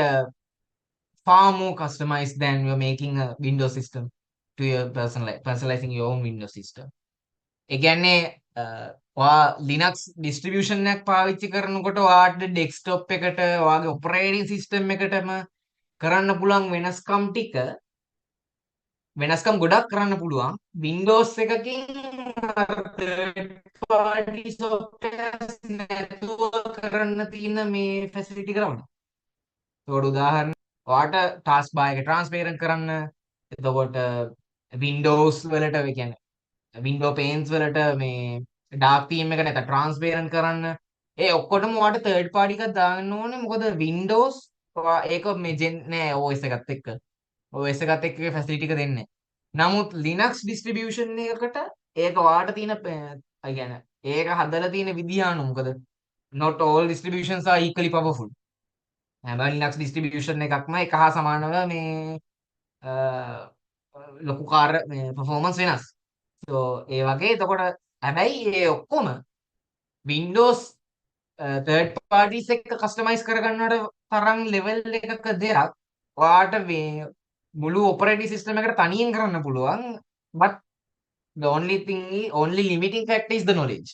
S2: far more customized than you're making a Windows system to your personalizing your own Windows system. ඒ කියන්නේ Linux distribution එකක් පාවිච්චි කරනකොට ඔයාට desktop එකට ඔයාගේ operating system එකටම කරන්න පුළුවන් වෙනස්කම් ගොඩක් කරන්න පුළුවන් Windows එකකින් third party softwares නැතුව කරන්න තියෙන මේ facility කරවන්න. ඒකට උදාහරණ ඔයාට task bar එක transparent කරන්න. එතකොට Windows වලට ඒ කියන්නේ වින්ඩෝ පේන්ස් වලට මේ ඩාක් තීම් එක නැත ට්‍රාන්ස්පේරන්ට් කරන්න ඒ ඔක්කොටම ඔයාට තර්ඩ් පාටි එකක් දාන්න ඕනේ මොකද Windows ඒක මේ ජෙන් නෑ OS එකත් එක්ක OS එකත් එක්ක ෆැසිලිටි එක දෙන්නේ නමුත් Linux distribution එකකට ඒක ඔයාට තියෙන ඒ කියන්නේ ඒක හදලා තියෙන විදිහ අනුව මොකද not all distributions are equally powerful හැම Linux distribution එකක්ම එක හා සමානව මේ ලොකු කාර්ය performance වෙනස් so ඒ වගේ එතකොට හැබැයි ඒ ඔක්කොම Windows third parties එක customize කරගන්නවට තරම් level එකක දෙයක් ඔයාට මේ මුළු operating system එකට තනියෙන් කරන්න පුළුවන් but the only limiting factor is the knowledge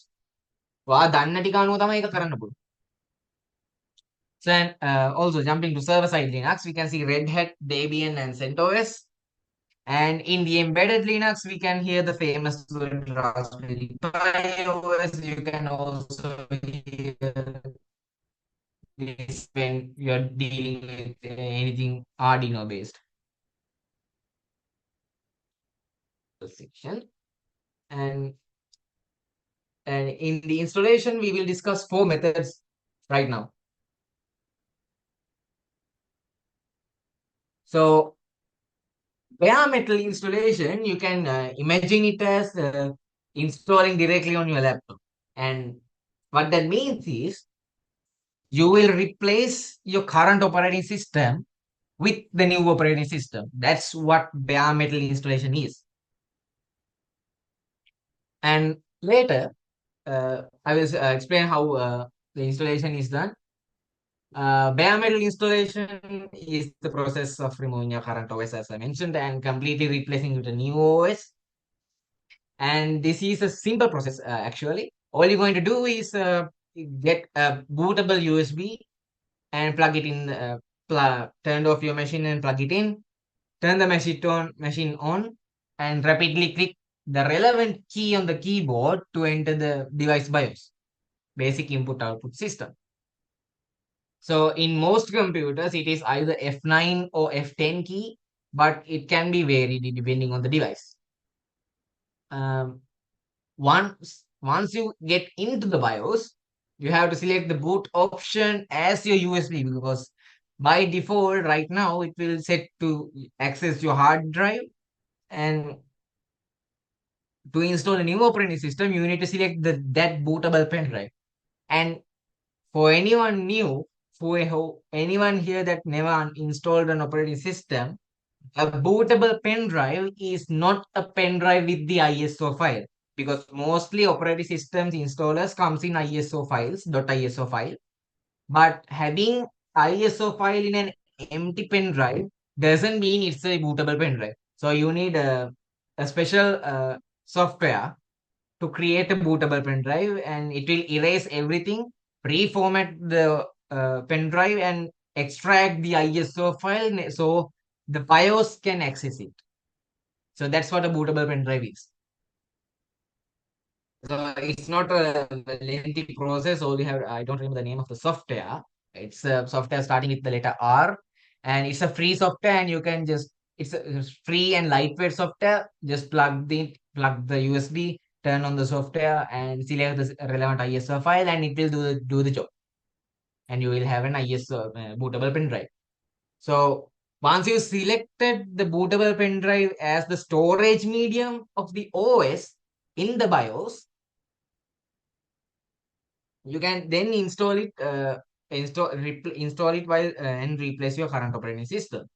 S2: ඔයා දන්න ටික අනුව තමයි ඒක කරන්න පුළුවන් so and also jumping to server side Linux we can see Red Hat, Debian and CentOS. And in the embedded Linux, we can hear the famous word Raspberry Pi OS. You can also hear this when you're dealing with anything Arduino based section. And, and in the installation, we will discuss 4 methods right now. So bare metal installation, you can imagine it as installing directly on your laptop. And what that means is you will replace your current operating system with the new operating system. That's what bare metal installation is. And later, I will explain how the installation is done. Bare metal installation is the process of removing your current OS, as I mentioned, and completely replacing it with a new OS. And this is a simple process, actually. All you're going to do is get a bootable USB and plug it in, turn off your machine and plug it in, turn the machine on, and rapidly click the relevant key on the keyboard to enter the device BIOS, basic input output system. So in most computers, it is either F9 or F10 key, but it can be varied depending on the device. Um, once you get into the BIOS, you have to select the boot option as your USB, because by default right now it will set to access your hard drive. And to install a new operating system, you need to select that bootable pen drive. And for anyone new, anyone here that never installed an operating system, a bootable pen drive is not a pen drive with the ISO file, because mostly operating systems installers comes in ISO files, .iso file. But having ISO file in an empty pen drive doesn't mean it's a bootable pen drive. So you need a special software to create a bootable pen drive, and it will erase everything, reformat the pen drive, and extract the ISO file so the BIOS can access it. So that's what a bootable pen drive is. So it's not a lengthy process. All you have, I don't remember the name of the software. It's a software starting with the letter R, and it's a free software, and you can just, it's free and lightweight software. Just plug the USB, turn on the software, and select the relevant ISO file, and it will do the job. And you will have an ISO bootable pen drive. So once you selected the bootable pen drive as the storage medium of the OS in the BIOS, you can then install it while and replace your current operating system.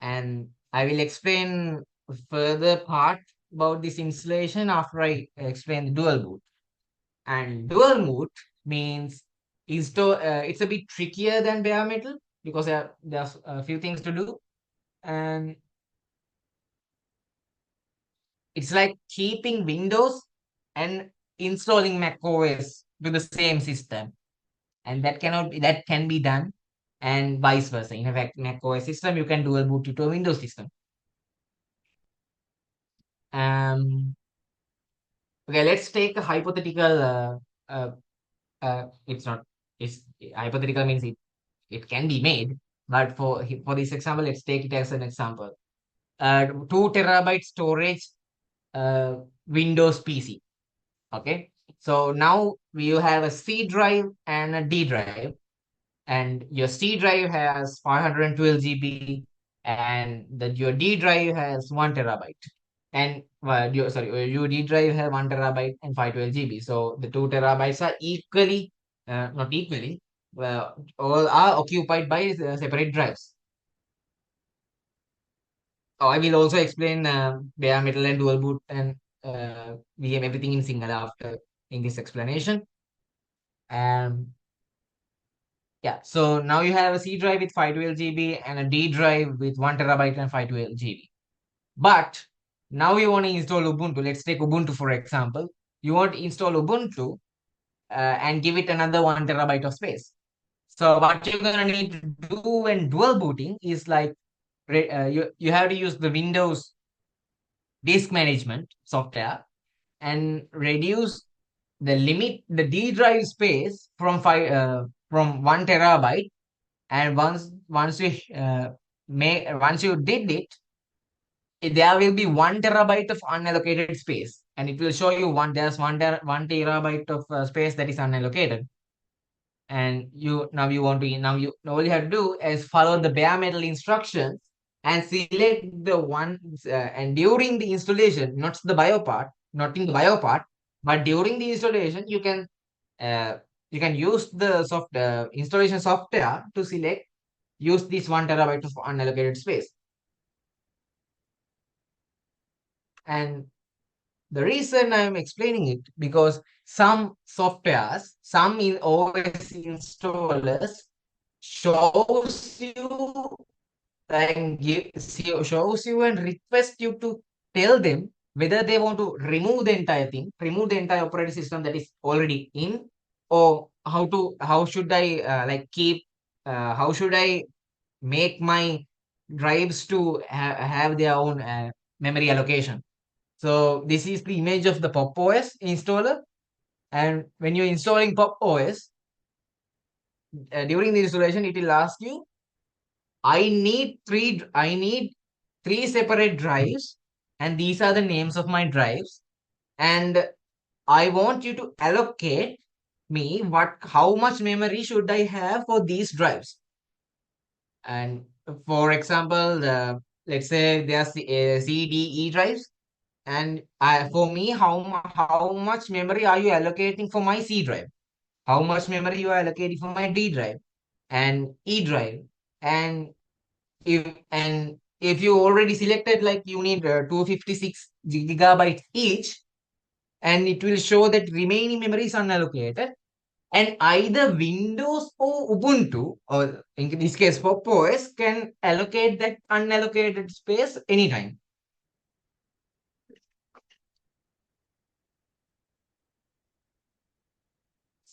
S2: And I will explain further part about this installation after I explain the dual boot. And dual boot means it's a bit trickier than bare metal, because there's a few things to do, and it's like keeping Windows and installing Mac OS to the same system, and that can be done, and vice versa. In fact, Mac OS system, you can dual boot it to a Windows system. Um, okay, let's take a hypothetical. Uh, it's not. It's hypothetical means it can be made, but for this example, let's take it as an example. 2 terabyte storage, uh, Windows PC. Okay, so now you have a C drive and a D drive, and your C drive has 512 GB, and your D drive has 1 terabyte. And your D drive has 1 terabyte and 512 GB. So the 2 terabytes are equally, not equally, well, all are occupied by separate drives. Oh, I will also explain bare metal and dual boot and VM everything in single after in this explanation. And yeah, so now you have a C drive with 512 GB and a D drive with 1 terabyte and 512 GB. But now you want to install Ubuntu. Let's take Ubuntu for example. You want to install Ubuntu and give it another 1 terabyte of space. So what you're gonna need to do when dual booting is like you have to use the Windows disk management software and reduce the D drive space from 1 terabyte. And once you did it, there will be 1 terabyte of unallocated space, and it will show you there's 1 terabyte of space that is unallocated. And you now you want to now you all you have to do is follow the bare metal instructions and select the one, and during the installation, not the bio part, not in the bio part, but during the installation, uh, you can use the installation software to select use this 1 terabyte of unallocated space. And the reason I'm explaining it because some softwares, some in OS installers shows you and shows you and request you to tell them whether they want to remove the entire thing, remove the entire operating system that is already in, or how should I like keep, how should I make my drives to have their own memory allocation. So this is the image of the Pop OS installer. And when you're installing Pop OS, during the installation, it will ask you, I need three separate drives, and these are the names of my drives. And I want you to allocate me how much memory should I have for these drives. And for example, let's say there's C, D, E drives. And for me, how much memory are you allocating for my C drive? How much memory you are allocating for my D drive and E drive? And if you already selected like you need 256 gigabytes each, and it will show that remaining memory is unallocated, and either Windows or Ubuntu, or in this case Pop OS, can allocate that unallocated space anytime.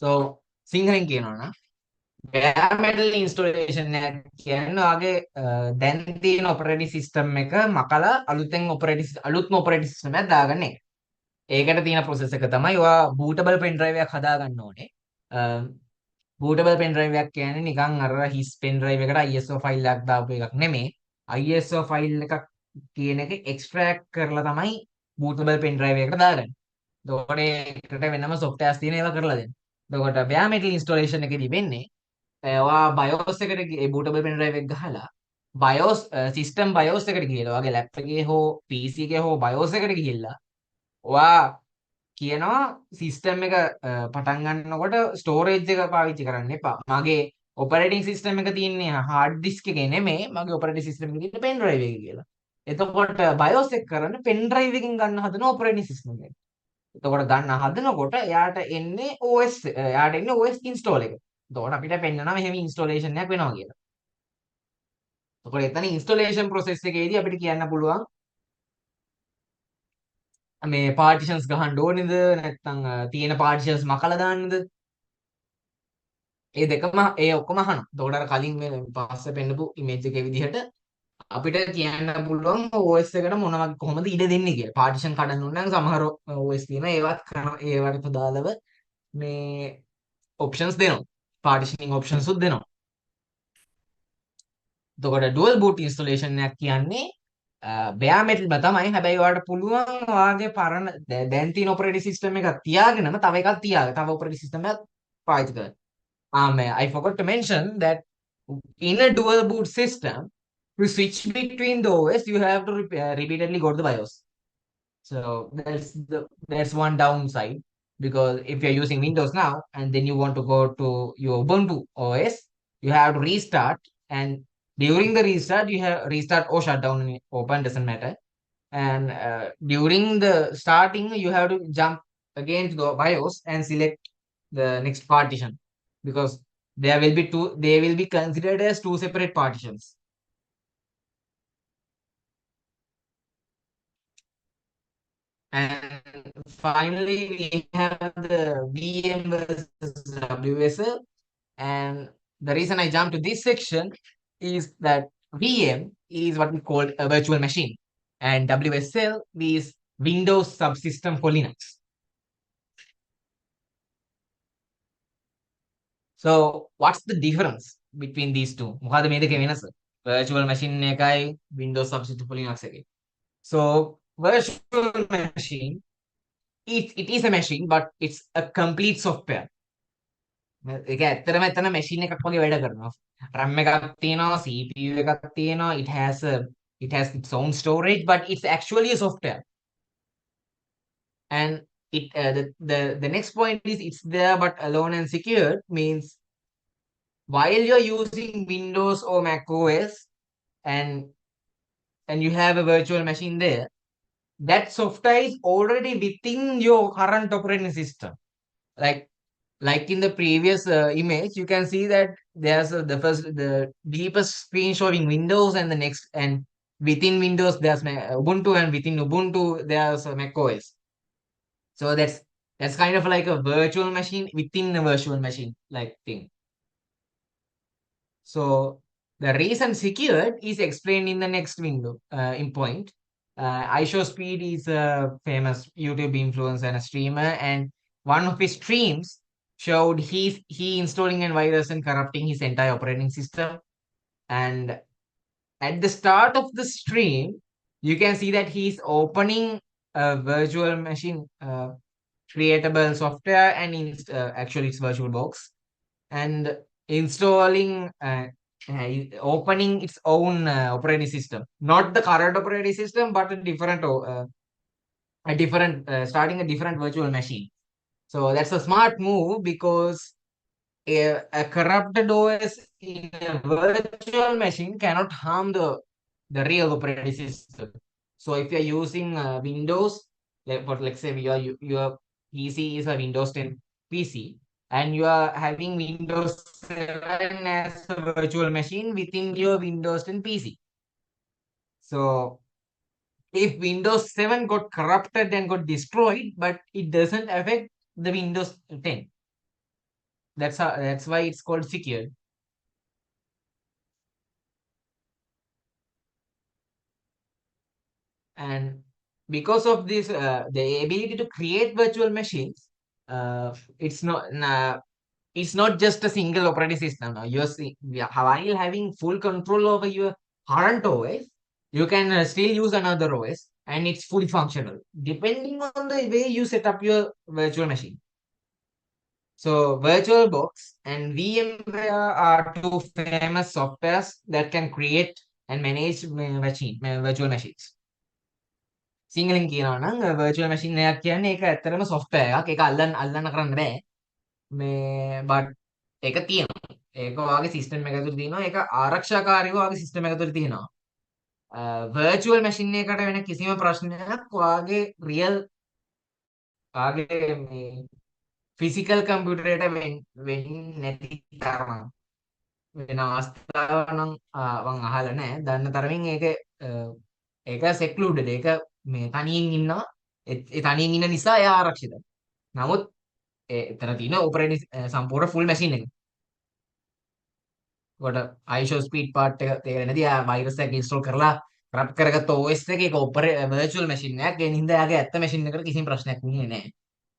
S2: So සිංහලෙන් කියනවා නම් bare metal installation එක කියන්නේ ඔයාගේ දැන් තියෙන operating system එක මකලා අලුත්ම operating system එකක් දාගන්න එක. ඒකට තියෙන process එක තමයි ඔයා bootable pen drive එකක් හදාගන්න ඕනේ. bootable pen drive එකක් කියන්නේ නිකන් අර his pen drive එකට ISO file එකක් දාපු එකක් නෙමෙයි. ISO file එකක් කියන එක extract කරලා තමයි bootable pen drive එකට දාගන්නේ. එතකොට ඒකට වෙනම softwares තියෙන ඒවා කරලා දෙන්න. එතකොට bare metal installation එකේදී වෙන්නේ ඔයා BIOS එකට bootable pen drive එක ගහලා BIOS system BIOS එකට ගිහලා ඔයාගේ laptop එකේ හෝ PC එකේ හෝ BIOS එකට ගිහිල්ලා ඔයා කියනවා සිස්ටම් එක පටන් ගන්නකොට ස්ටෝරේජ් එක පාවිච්චි කරන්න එපා. මගේ ඔපරේටිං සිස්ටම් එක තියෙන්නේ හાર્ඩ් ඩිස්ක් එකේ නෙමෙයි, මගේ ඔපරේටිං සිස්ටම් එකේ තියෙන පෙන් ඩ්‍රයිව් එකේ කියලා. එතකොට BIOS එක කරන්න පෙන් ඩ්‍රයිව් එකකින් ගන්න හදන ඔපරේටිං සිස්ටම් එක. එතකොට ගන්න හදනකොට එයාට එන්නේ OS install එක. එතකොට අපිට පෙන්නනවා මෙහෙම ඉන්ස්ටෝලේෂන් එකක් වෙනවා කියලා. එතකොට එතන ඉන්ස්ටෝලේෂන් process එකේදී අපිට කියන්න පුළුවන් මේ පාර්ටිෂන්ස් ගහන්න ඕනේද නැත්නම් තියෙන පාර්ටිෂන්ස් මකලා දාන්නද? ඒ දෙකම ඒ ඔක්කොම අහනවා. එතකොට අර කලින් මේ පස්සේ පෙන්නපු ඉමේජ් එකේ විදිහට අපිට කියන්න පුළුවන් OS එකට මොනවද කොහොමද ඉඩ දෙන්නේ කියලා. පාර්ටිෂන් කඩන්න ඕන නම් සමහර OS තියෙනවා ඒවට දාලව මේ ඔප්ෂන්ස් දෙනවා. පාර්ටිෂනින් ඔප්ෂන්ස් උත් දෙනවා. එතකොට dual boot installation එකක් කියන්නේ bare metal තමයි. හැබැයි ඔයාලට පුළුවන් ඔයාගේ පරණ දැන් තියෙන operating system එකක් තියාගෙනම තව එකක් තව operating system එකක් පාවිච්චි කරන්න. I forgot to mention that in a dual boot system, to switch between the OS, you have to repeatedly go to the BIOS. So that's one downside, because if you're using Windows now and then you want to go to your Ubuntu OS, you have to restart, and during the restart you have restart or shutdown open, doesn't matter. And during the starting you have to jump again to the BIOS and select the next partition, because they will be considered as two separate partitions. And finally, we have the VM versus WSL. And the reason I jumped to this section is that VM is what we call a virtual machine, and WSL is Windows subsystem for Linux. So what's the difference between these two? මොකද මේ දෙකේ වෙනස? Virtual machine එකයි Windows subsystem for Linux එකයි. So virtual machine, it is a machine, but it's a complete software. ඒක ඇත්තටම එතන machine එකක් වගේ වැඩ කරනවා. RAM එකක් තියෙනවා, CPU එකක් තියෙනවා, it has a it has its own storage, but it's actually a software. And the next point is it's there but alone and secured means while you're using Windows or Mac OS and you have a virtual machine there, that software is already within your current operating system. Like like in the previous image, you can see that there's the deepest screen showing Windows, and the next and within Windows there's Ubuntu, and within Ubuntu there's Mac OS. So that's kind of like a virtual machine within a virtual machine like thing. So the reason secured is explained in the next window in point. Speed is a famous YouTube influencer and a streamer, and one of his streams showed he installing a virus and corrupting his entire operating system. And at the start of the stream, you can see that he's opening a virtual machine creatable software, and actually it's VirtualBox, and installing opening its own operating system, not the current operating system but a different starting a different virtual machine. So that's a smart move because a corrupted OS in a virtual machine cannot harm the real operating system. So if you're using Windows, for let's say your PC is a Windows 10 PC, and you are having Windows 7 as a virtual machine within your Windows 10 PC. So if Windows 7 got corrupted and got destroyed, but it doesn't affect the Windows 10. That's why it's called secure. And because of this the ability to create virtual machines, it's not just a single operating system. Now while having full control over your current OS, you can still use another OS and it's fully functional depending on the way you set up your virtual machine. So VirtualBox and VMware are two famous softwares that can create and manage virtual machines. සිංහලෙන් කියනවා නම් virtual machine එකක් කියන්නේ ඒක ඇත්තටම software එකක්. ඒක අල්ලන්න කරන්න බෑ. මේ but ඒක තියෙනවා. ඒක ඔයාගේ system එක ඇතුලේ තියෙනවා. ඒක ආරක්ෂාකාරීව ඔයාගේ system එක ඇතුලේ තියෙනවා. virtual machine එකකට වෙන කිසිම ප්‍රශ්නයක් ඔයාගේ real ඔයාගේ මේ physical computer එකට වෙන්නේ නැති තරම. වෙන අවස්ථාවක් නම් මම අහලා නැහැ. දන්න තරමින් ඒක secluded. ඒක මේ තනියෙන් ඉන්නවා. ඒ තනියෙන් ඉන්න නිසා එයා ආරක්ෂිතයි. නමුත් එතන තියෙන ඔපරේටින් සම්පූර්ණ ෆුල් මැෂින් එක. කොට speed part එක තේරෙන්නේ නැති. ආ වෛරස් එකක් ඉන්ස්ටෝල් කරලා කරප්ට් කරගත්ත OS එකේ ඒක virtual machine එකක්. ඒ හින්දා යාගේ ඇත්ත machine එකට කිසිම ප්‍රශ්නයක් වෙන්නේ නැහැ.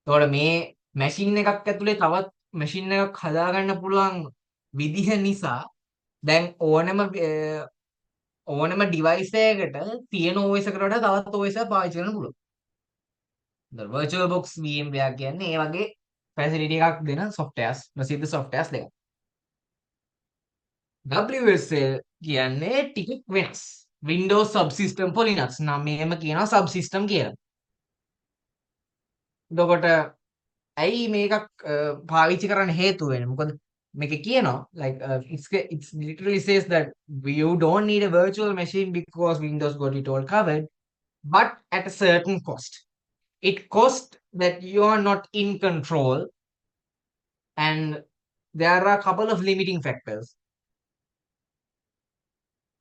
S2: එතකොට මේ machine එකක් ඇතුලේ තවත් machine එකක් හදාගන්න පුළුවන් විදිහ නිසා දැන් ඕනම device එකකට තියෙන OS එකට වඩා තවත් OS එකක් පාවිච්චි කරන්න පුළුවන්. VirtualBox VMware කියන්නේ ඒ වගේ facility එකක් දෙන softwares, ප්‍රසිද්ධ softwares දෙකක්. WSL කියන්නේ ටිකක් වෙනස්. Windows subsystem for Linux. නම් මේම කියනවා subsystem කියලා. එතකොට ඇයි මේකක් පාවිච්චි කරන්න හේතුව වෙන්නේ? මොකද මේක කියනවා like it's literally says that you don't need a virtual machine because Windows got it all covered, but at a certain cost. It costs that you are not in control, and there are a couple of limiting factors.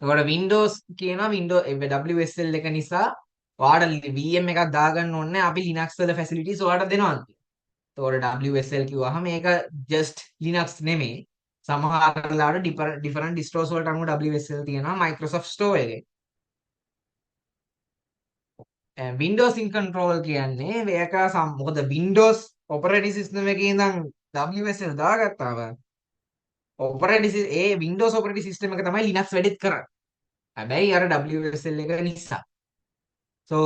S2: එතකොට Windows කියනවා Windows WSL එක නිසා ඔයාලට VM එකක් දාගන්න ඕනේ අපි Linux වල facilities ඔයාලට දෙනවා. එතකොට WSL කිව්වහම මේක just Linux නෙමෙයි. සමහර වෙලාවට different distros වලට අනුව WSL තියෙනවා Microsoft Store එකේ. Windows in control කියන්නේ මේක මොකද Windows operating system එකේ ඉඳන් WSL දාගත්තාම Windows operating system එක තමයි Linux වැඩිත් කරන්නේ. හැබැයි අර WSL එක නිසා. So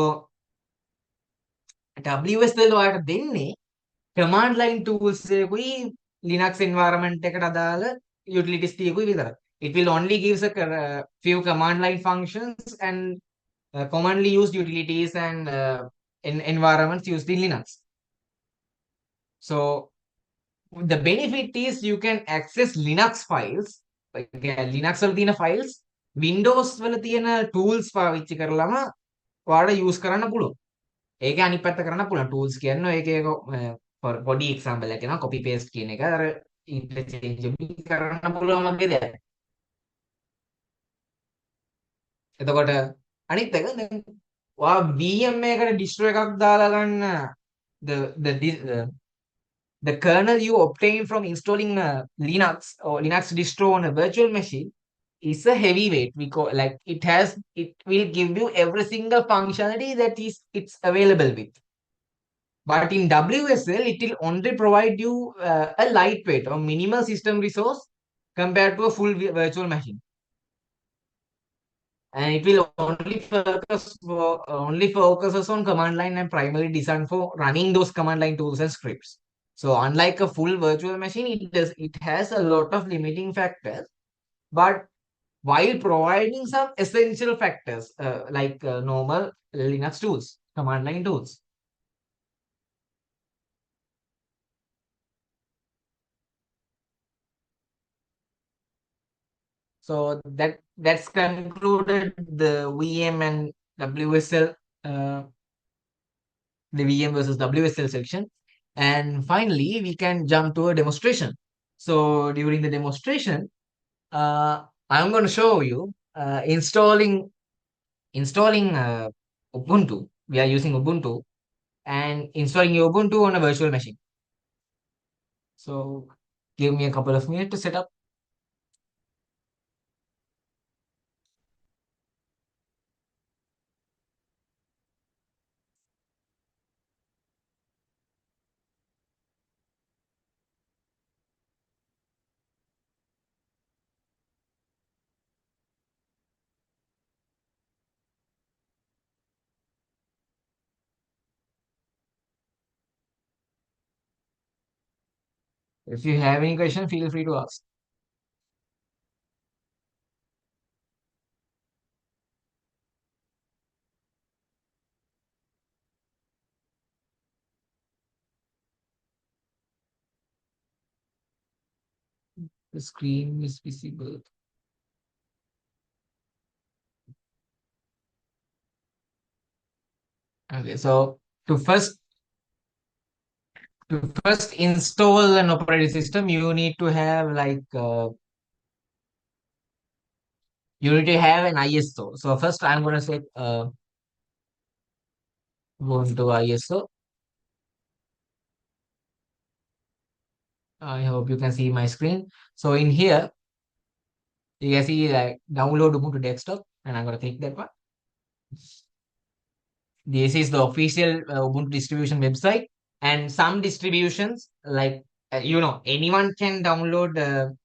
S2: WSL ඔයාලට දෙන්නේ command line tools එකකුයි Linux environment එකට අදාළ utilities ටිකකුයි විතරයි. It will only gives a few command line functions and commonly used utilities and environments used in Linux. So the benefit is you can access Linux files, like Linux වල තියෙන files, Windows වල තියෙන tools පාවිච්චි කරලම ඔයාලට use කරන්න පුළුවන්. ඒක අනිත් පැත්ත කරන්න පුළුවන්. tools කියන්නේ ඒක පොඩි example එකක් එනවා copy paste කියන එක අර interchangeably කරන්න පුළුවන් වගේ දෙයක්. එතකොට අනිත් එක දැන් ඔයා VM එකකට distro එකක් දාලා ගන්න the kernel you obtain from installing Linux or Linux distro on a virtual machine is a heavyweight. It will give you every single functionality that is it's available with. But in WSL, it will only provide you a lightweight or minimal system resource compared to a full virtual machine. And it will only focuses on command line and primarily designed for running those command line tools and scripts. So unlike a full virtual machine, it has a lot of limiting factors, but while providing some essential factors like normal Linux tools, command line tools. So that's concluded the VM and WSL, the VM versus WSL section. And finally, we can jump to a demonstration. So during the demonstration, I'm going to show you installing Ubuntu. We are using Ubuntu and installing Ubuntu on a virtual machine. So give me a couple of minutes to set up. If you have any question, feel free to ask. The screen is visible. Okay, so to first install an operating system, you need to have you need to have an ISO. So first I'm going to say go into ISO. I hope you can see my screen. So in here, you can see like download Ubuntu desktop, and I'm going to click that one. This is the official Ubuntu distribution website, and some distributions like anyone can download.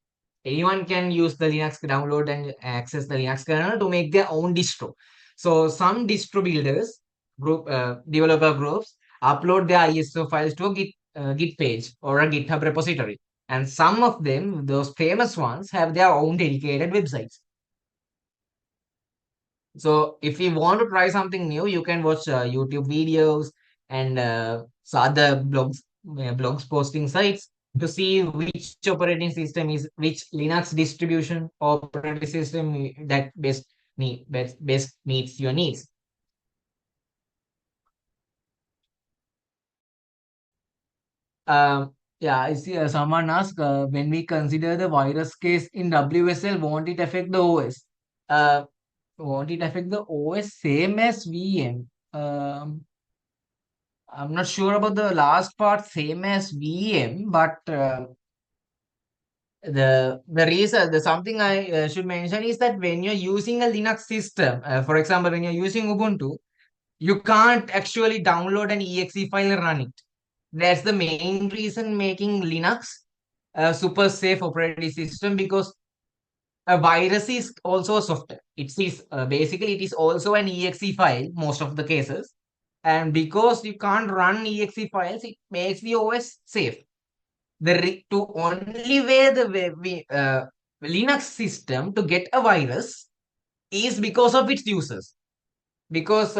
S2: Anyone can use the Linux download and access the Linux kernel to make their own distro. So some distro builders, developer groups, upload their ISO files to a Git page or a GitHub repository. And some of them, those famous ones, have their own dedicated websites. So if you want to try something new, you can watch YouTube videos and other blogs posting sites to see which operating system is which Linux distribution operating system that best meets your needs. Yeah, I see. Someone asked when we consider the virus case in WSL, won't it affect the OS? Won't it affect the OS same as VM? I'm not sure about the last part, same as VM, but the reason, the something I should mention is that when you're using a Linux system, for example, when you're using Ubuntu, you can't actually download an exe file and run it. That's the main reason making Linux a super safe operating system, because a virus is also a software. It is basically it is also an exe file most of the cases, and because you can't run exe files, it makes the OS safe. The only way Linux system to get a virus is because of its users. Because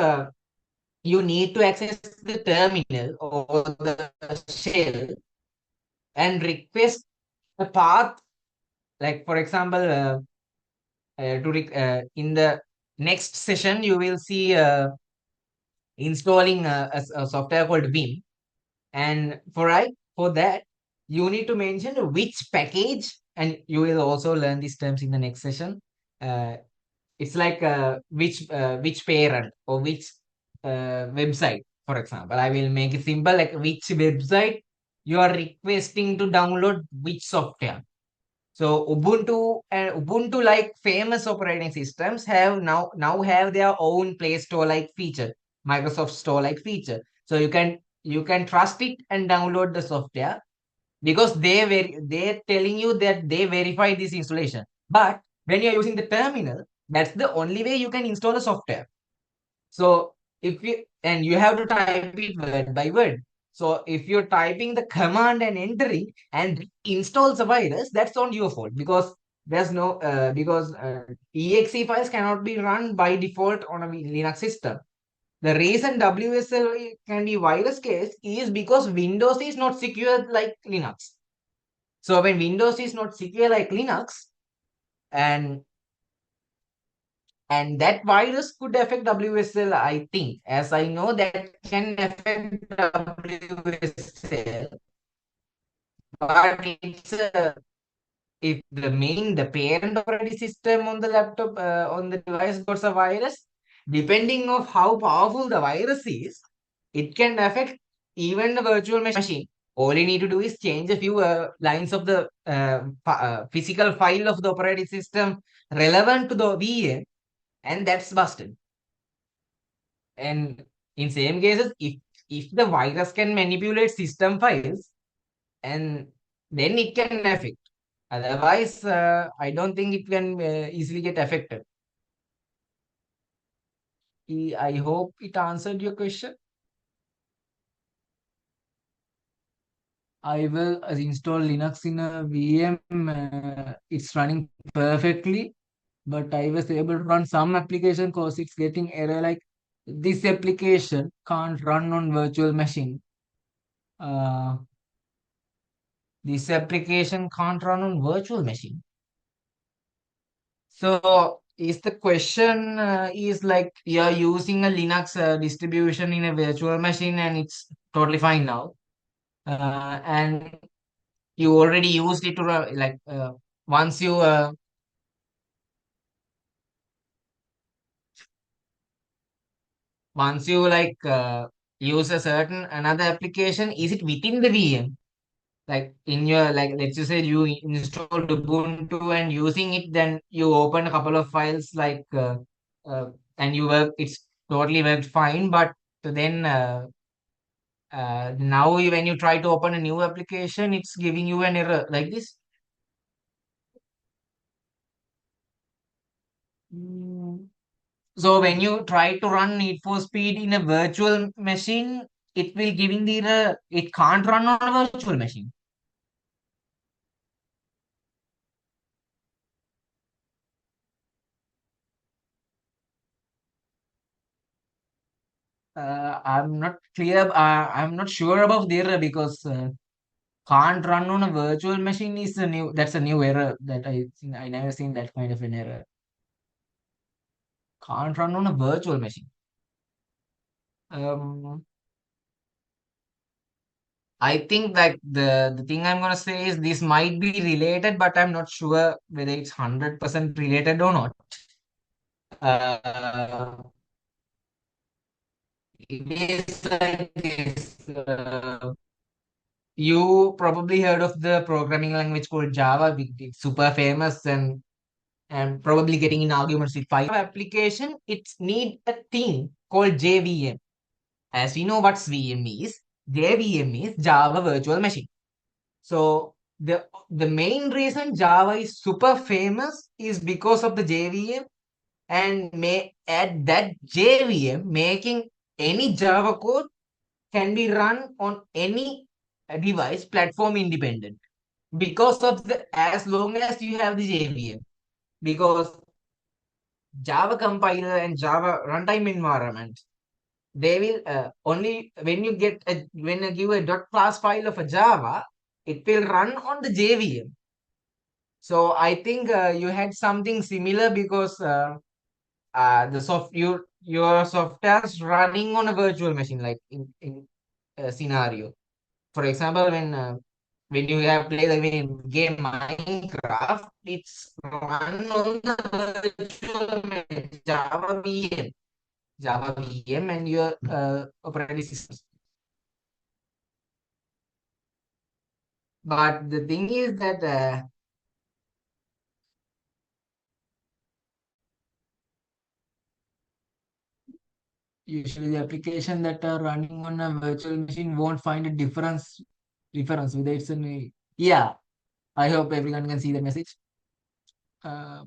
S2: you need to access the terminal or the shell and request a path. Like for example, in the next session, you will see installing a software called Vim. And for that, you need to mention which package, and you will also learn these terms in the next session. Uh, it's like which parent or which website. For example, I will make it simple, like which website you are requesting to download which software. So Ubuntu and Ubuntu like famous operating systems have now have their own Play Store like feature, Microsoft Store like feature. So you can trust it and download the software because they're telling you that they verify this installation. But when you're using the terminal, that's the only way you can install the software. So if you and you have to type it word by word. So if you're typing the command and entering and installs a virus, that's not your fault because there's no because exe files cannot be run by default on a Linux system. The reason WSL can be virus case is because Windows is not secure like Linux. So when Windows is not secure like Linux, and that virus could affect WSL, I think. As I know, that can affect WSL, but it's if the parent operating system on the laptop on the device got a virus, depending of how powerful the virus is, it can affect even the virtual machine. All you need to do is change a few lines of the physical file of the operating system relevant to the VM, and that's busted. And in same cases, if the virus can manipulate system files, and then it can affect. Otherwise, I don't think it can easily get affected. I hope it answered your question. I will install Linux in a VM. It's running perfectly, but I was able to run some application because it's getting error like this application can't run on virtual machine. Uh, this application can't run on virtual machine. So is the question is like you're using a Linux distribution in a virtual machine and it's totally fine now. And you already used it to like once you like use a certain another application, is it within the VM? Like in your like let's just say you installed Ubuntu and using it, then you open a couple of files like uh, and you work it's totally worked fine, but then now when you try to open a new application, it's giving you an error like this. Mm. So when you try to run Need for Speed in a virtual machine, it will giving the error. It can't run on a virtual machine. I'm not clear. I'm not sure about the error because can't run on a virtual machine is a new. That's a new error that I never seen that kind of an error. Can't run on a virtual machine. Um, I think that the thing I'm gonna say is this might be related, but I'm not sure whether it's 100% related or not. Uh, it is like this. You probably heard of the programming language called Java. It's super famous and probably getting in arguments with five application. It's need a thing called JVM. As we know what VM is, JVM is Java Virtual Machine. So the main reason Java is super famous is because of the JVM, and may at that JVM making any Java code can be run on any device platform independent. because of the as long as you have the JVM, because Java compiler and Java runtime environment, they will only when you get a when you give a dot class file of a Java, it will run on the JVM. So I think you had something similar because the your software is running on a virtual machine, like in a scenario. For example, when you have played the game Minecraft, it's run on the virtual Java VM, Java VM, and your operating systems. But the thing is that usually the application that are running on a virtual machine won't find a difference whether it's an yeah. I hope everyone can see the message. Uh,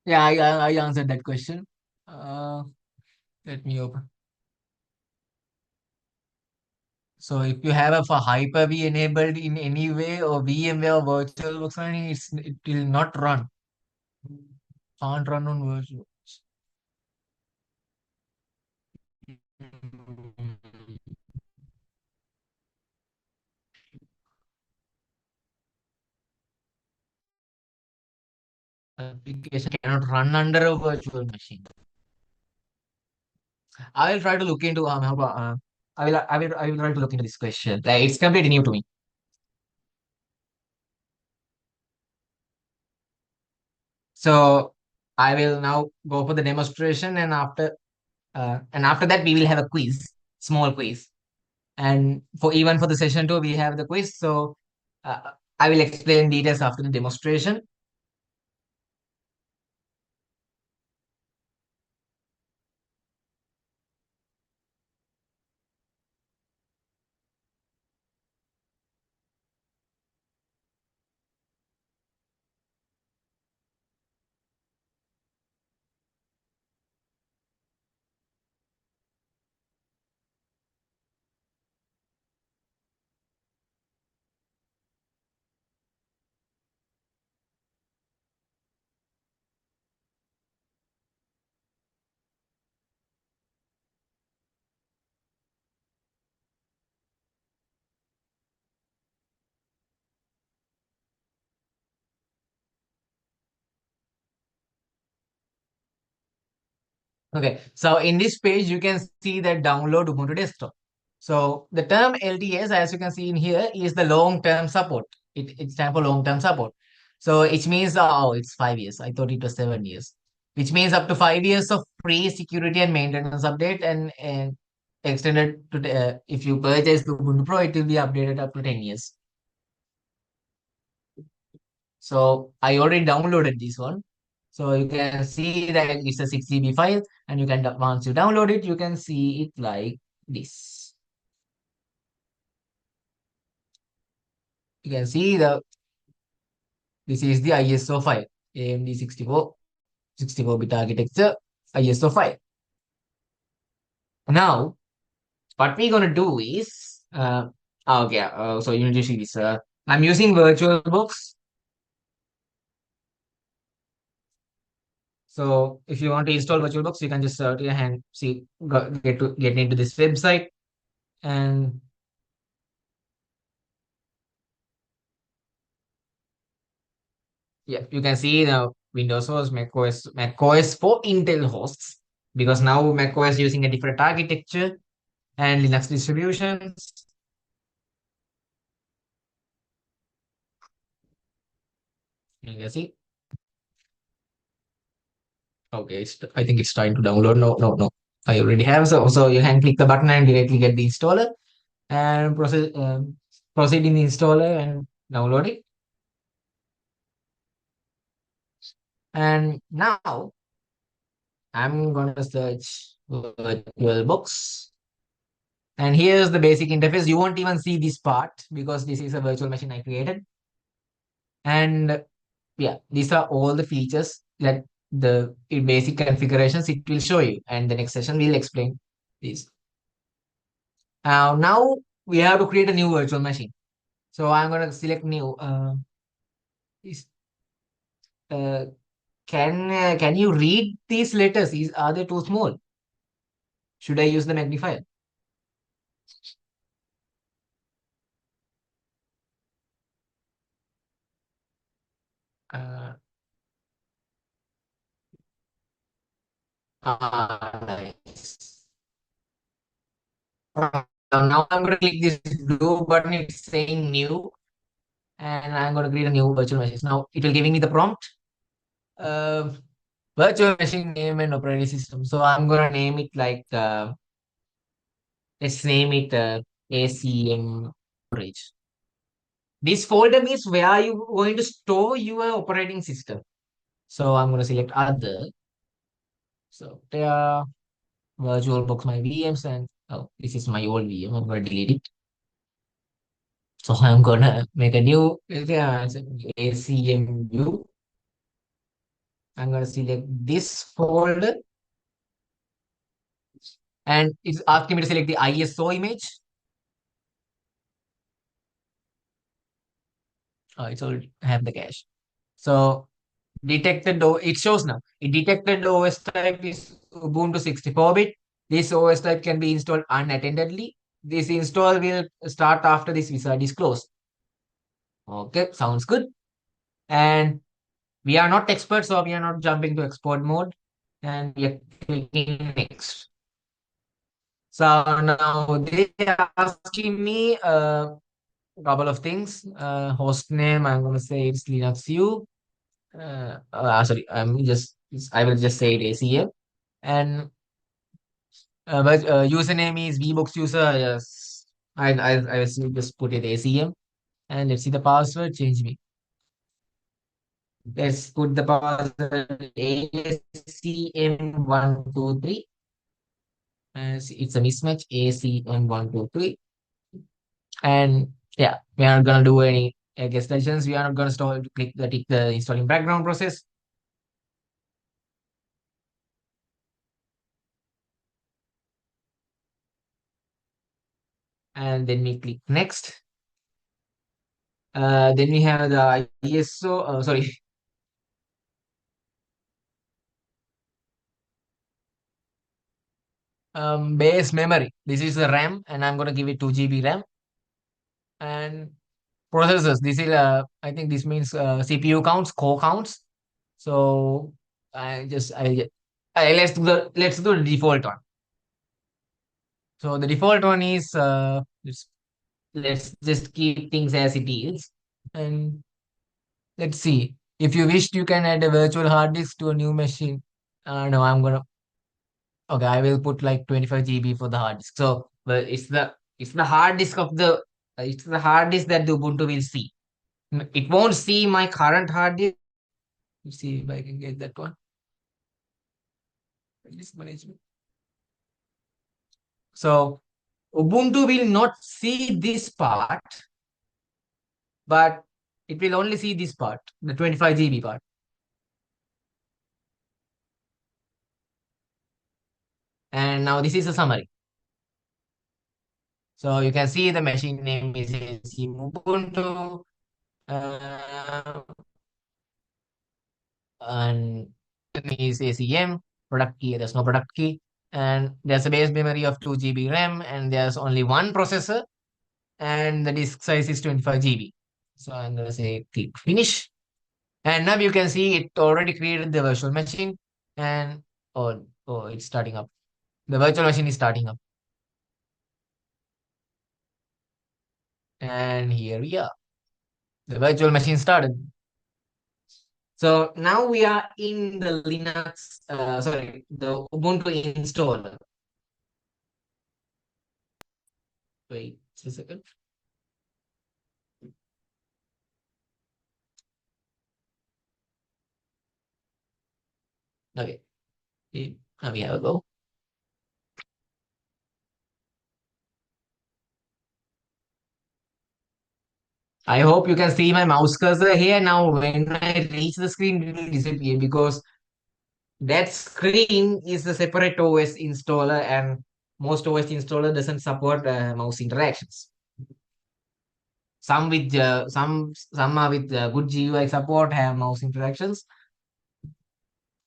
S2: yeah, I answered that question. Uh, Let me open. So if you have a for Hyper-V enabled in any way or VMware or VirtualBox running, it will not run. Can't run on virtual. Application cannot run under a virtual machine. I will try to look into I will try to look into this question. Like, it's completely new to me. So I will now go for the demonstration, and after that we will have a quiz, small quiz. And for even for the session two, we have the quiz. So I will explain details after the demonstration. Okay, so in this page, you can see that download Ubuntu desktop. So the term LTS, as you can see in here, is the long-term support. It stands for long-term support. So it means, oh, it's 5 years. I thought it was 7 years, which means up to 5 years of free security and maintenance update, and extended to if you purchase the Ubuntu Pro, it will be updated up to 10 years. So I already downloaded this one. So you can see that it's a 6 GB file, and you can once you download it, you can see it like this. You can see this is the ISO file, AMD 64-bit architecture ISO file. Now, what we're gonna do is, okay, so you need to see this. I'm using VirtualBox. So if you want to install VirtualBox, you can just and see get into this website. And yeah, you can see the Windows host, macOS for Intel hosts, because now macOS using a different architecture, and Linux distributions. You can see, okay, I think it's trying to download. No, no, no. I already have. So you can click the button and directly get the installer and proceed in the installer and download it. And now I'm gonna search virtual books. And here's the basic interface. You won't even see this part because this is a virtual machine I created. And yeah, these are all the features that the basic configurations it will show you. And the next session will explain this. Now we have to create a new virtual machine. So I'm gonna select new. Is uh, can you read these letters? Are they too small? Should I use the magnifier? Uh, nice. Now I'm going to click this blue button. It's saying new, and I'm going to create a new virtual machine. Now it will giving me the prompt. Uh, Virtual machine name and operating system. So I'm going to name it like let's name it ACM storage. This folder means where you going to store your operating system. So I'm going to select other. So there virtual box my VMs and oh, this is my old VM. I'm going to delete it. So I'm gonna make a new ACMU. I'm gonna select this folder and it's asking me to select the ISO image. Oh, it's all have the cache. So detected it shows now. It detected the OS type is Ubuntu 64-bit. This OS type can be installed unattendedly. This install will start after this wizard is closed. Okay, sounds good. And we are not experts, so we are not jumping to export mode. And we are clicking next. So now they are asking me a couple of things. Host name, I'm going to say it's Linux U. Sorry, I will just say it ACM. And but username is vbox user. Yes, I will just put it ACM. And let's see the password. Change me. Let's put the password ACM123. It's a mismatch ACM123. And yeah, we are not gonna do any guest sessions. We are not gonna click the installing background process. And then we click next. Then we have the ISO, sorry, base memory. This is the RAM, and I'm gonna give it 2 GB RAM. And processors. This is I think this means CPU counts, core counts. So let's do the default one. So the default one is let's just keep things as it is. And let's see. If you wished, you can add a virtual hard disk to a new machine. No, okay, I will put like 25 GB for the hard disk. So, well, it's the hard disk of it's the hard disk that the Ubuntu will see. It won't see my current hard disk. Let's see if I can get that one. Disk management. So, Ubuntu will not see this part, but it will only see this part, the 25 GB part. And now this is a summary. So you can see the machine name is Ubuntu, uh, and is ACM, product key, there's no product key. And there's a base memory of 2 GB RAM, and there's only one processor, and the disk size is 25 GB. So I'm gonna say click finish. And now you can see it already created the virtual machine, and oh, it's starting up. The virtual machine is starting up. And here we are. The virtual machine started. So now we are in the the Ubuntu installer. Wait a second. Okay. Now we have a go. I hope you can see my mouse cursor here. Now, when I reach the screen, it will disappear because that screen is a separate OS installer, and most OS installer doesn't support mouse interactions. Some are with good GUI support have mouse interactions.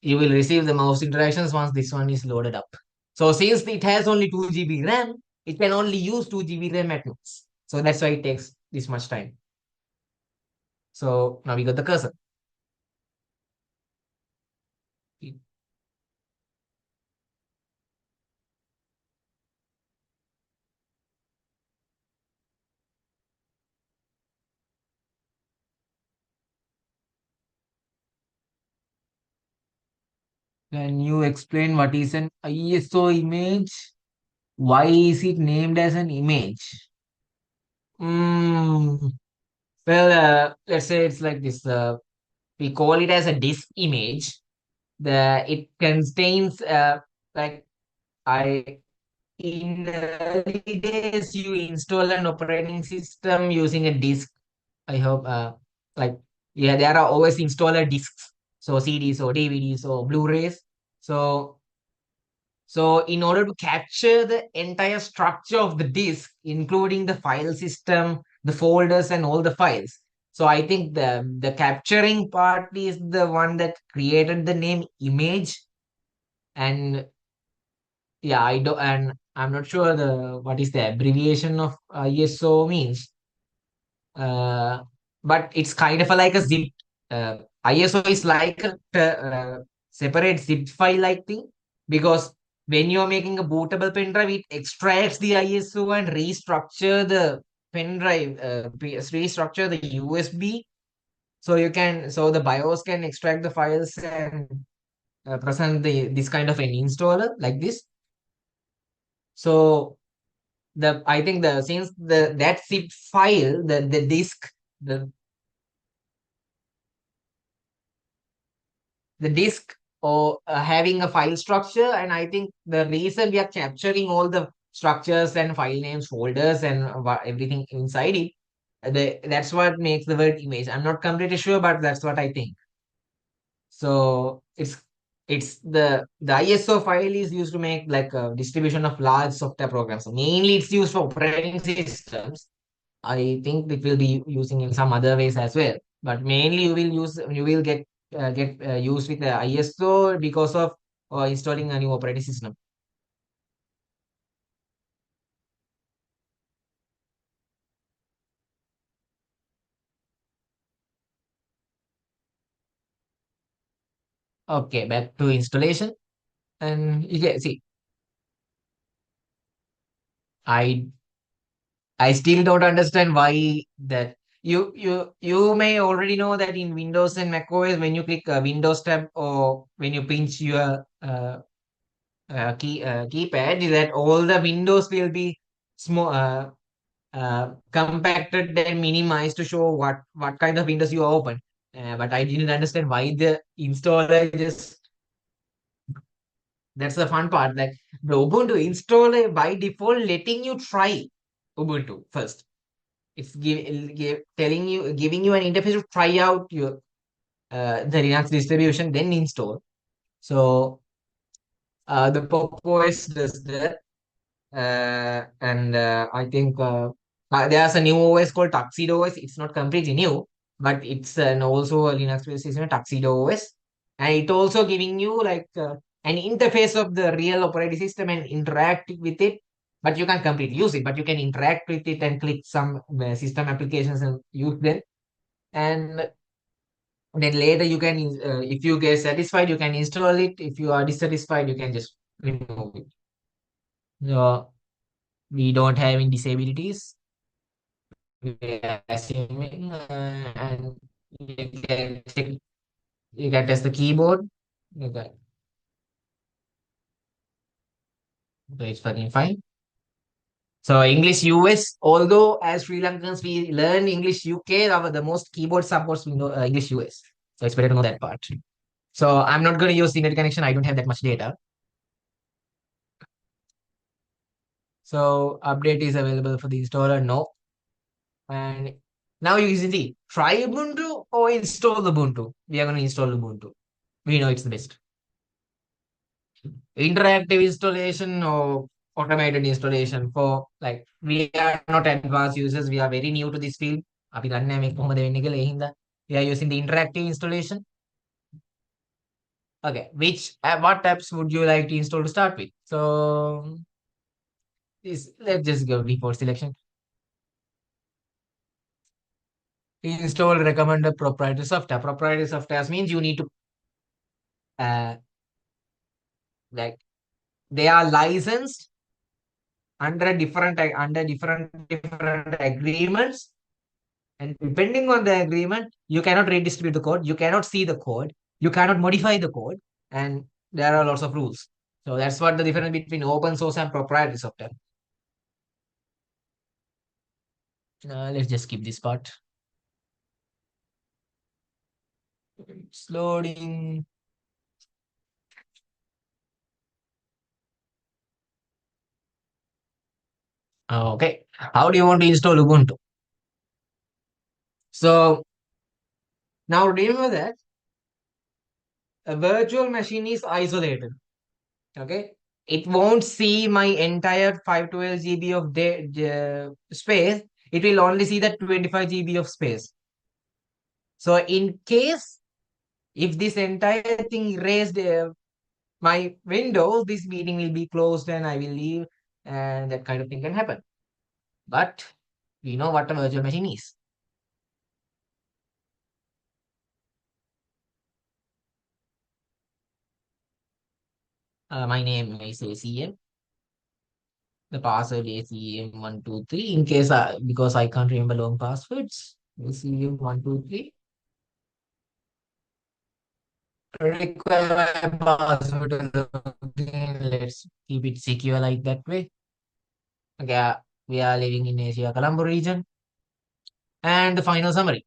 S2: You will receive the mouse interactions once this one is loaded up. So since it has only 2 GB RAM, it can only use 2 GB RAM at max. So that's why it takes this much time. So now we got the cursor. Can you explain what is an ISO image? Why is it named as an image? Mm, well, let's say it's like this. We call it as a disk image. It contains like I in the early days you install an operating system using a disk. I hope like yeah, there are always installer disks, so CDs or DVDs or Blu-rays. So in order to capture the entire structure of the disk, including the file system, the folders, and all the files. So I think the capturing part is the one that created the name image. And yeah, I do, and I'm not sure the what is the abbreviation of ISO means. Uh, but it's kind of like a zip. Uh, ISO is like a separate zip file like thing, because when you're making a bootable pen drive, it extracts the ISO and restructure the pen drive, restructure the USB. So the BIOS can extract the files and present this kind of an installer like this. So the I think the since the that zip file, the disk, the disk or having a file structure, and I think the reason we are capturing all the structures and file names, folders, and everything inside it, that's what makes the word image. I'm not completely sure, but that's what I think. So it's the ISO file is used to make like a distribution of large software programs. So mainly it's used for operating systems. I think it will be using in some other ways as well. But mainly you will get used with the ISO because of installing a new operating system. Okay, back to installation. And you can see, I I still don't understand why that you may already know that in Windows and Mac OS, when you click Windows tab or when you pinch your keypad, that all the windows will be small, compacted and minimized to show what kind of windows you open. But I didn't understand why the installer just. That's the fun part. Like the Ubuntu installer by default letting you try Ubuntu first. It's telling you, giving you an interface to try out your the Linux distribution, then install. So the Pop OS does that. And I think there's a new OS called Tuxedo OS. It's not completely new, but it's also a Linux-based system, Tuxedo OS, and it also giving you like an interface of the real operating system and interact with it. But you can't completely use it, but you can interact with it and click some system applications and use them. And then later you can, if you get satisfied, you can install it. If you are dissatisfied, you can just remove it. So we don't have any disabilities. We are assuming, and you can test the keyboard. You can, so it's fucking fine. So English US, although as Sri Lankans we learn English UK, the most keyboard supports English US. So it's better to know that part. So I'm not going to use the net connection. I don't have that much data. So update is available for the installer. No. And now you can see try Ubuntu or install Ubuntu. We are going to install Ubuntu. We know it's the best. Interactive installation or automated installation for like we are not advanced users. We are very new to this field. අපි දන්නේ නැහැ මේක කොහොමද වෙන්නේ කියලා. ඒ හින්දා we are using the interactive installation. Okay, what apps would you like to install to start with? So let's just go default selection. Install recommended proprietary software. Proprietary software means you need to uh, like they are licensed under different agreements, and depending on the agreement, you cannot redistribute the code, you cannot see the code, you cannot modify the code, and there are lots of rules. So that's what the difference between open source and proprietary software. Let's just skip this part. It's loading. Okay, how do you want to install Ubuntu? So now remember that a virtual machine is isolated. Okay, it won't see my entire 512 GB of space. It will only see the 25 GB of space. So in case if this entire thing erased my window, this meeting will be closed and I will leave, and that kind of thing can happen. But we know what a virtual machine is. My name is ACM. The password ACM123. In case because I can't remember long passwords. ACM123. Require my password to log in. Let's keep it secure like that way. Okay, we are living in Asia Colombo region. And the final summary.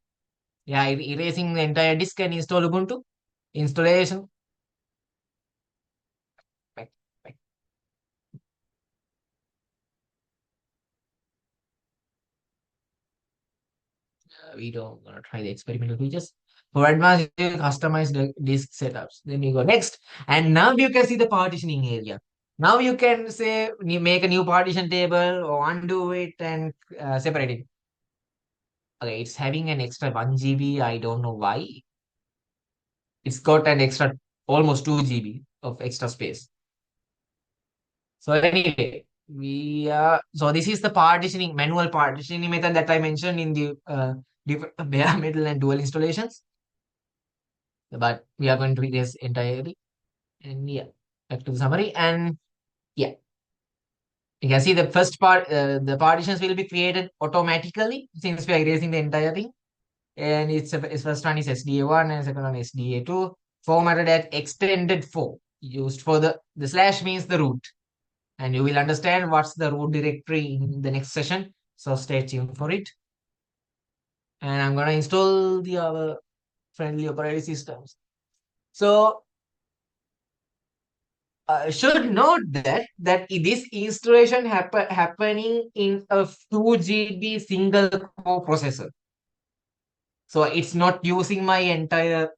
S2: Yeah, erasing the entire disk and install Ubuntu. Installation. Back, back. We don't gonna try the experimental features. For advanced, you customize the disk setups. Then you go next. And now you can see the partitioning area. Now you can say make a new partition table or undo it and separate it. Okay, it's having an extra 1 GB. I don't know why. It's got an extra almost 2 GB of extra space. So anyway, so this is the partitioning, manual partitioning method that I mentioned in the bare metal and dual installations. But we are going to read this entirely. And yeah, back to the summary. And yeah, you can see the first part, the partitions will be created automatically since we are erasing the entire thing. And its first one is SDA1 and second one SDA2, formatted at extended 4, used for the slash means the root. And you will understand what's the root directory in the next session. So stay tuned for it. And I'm going to install the other friendly operating systems. So should note that this installation happening in a 2 GB single core processor. So it's not using my entire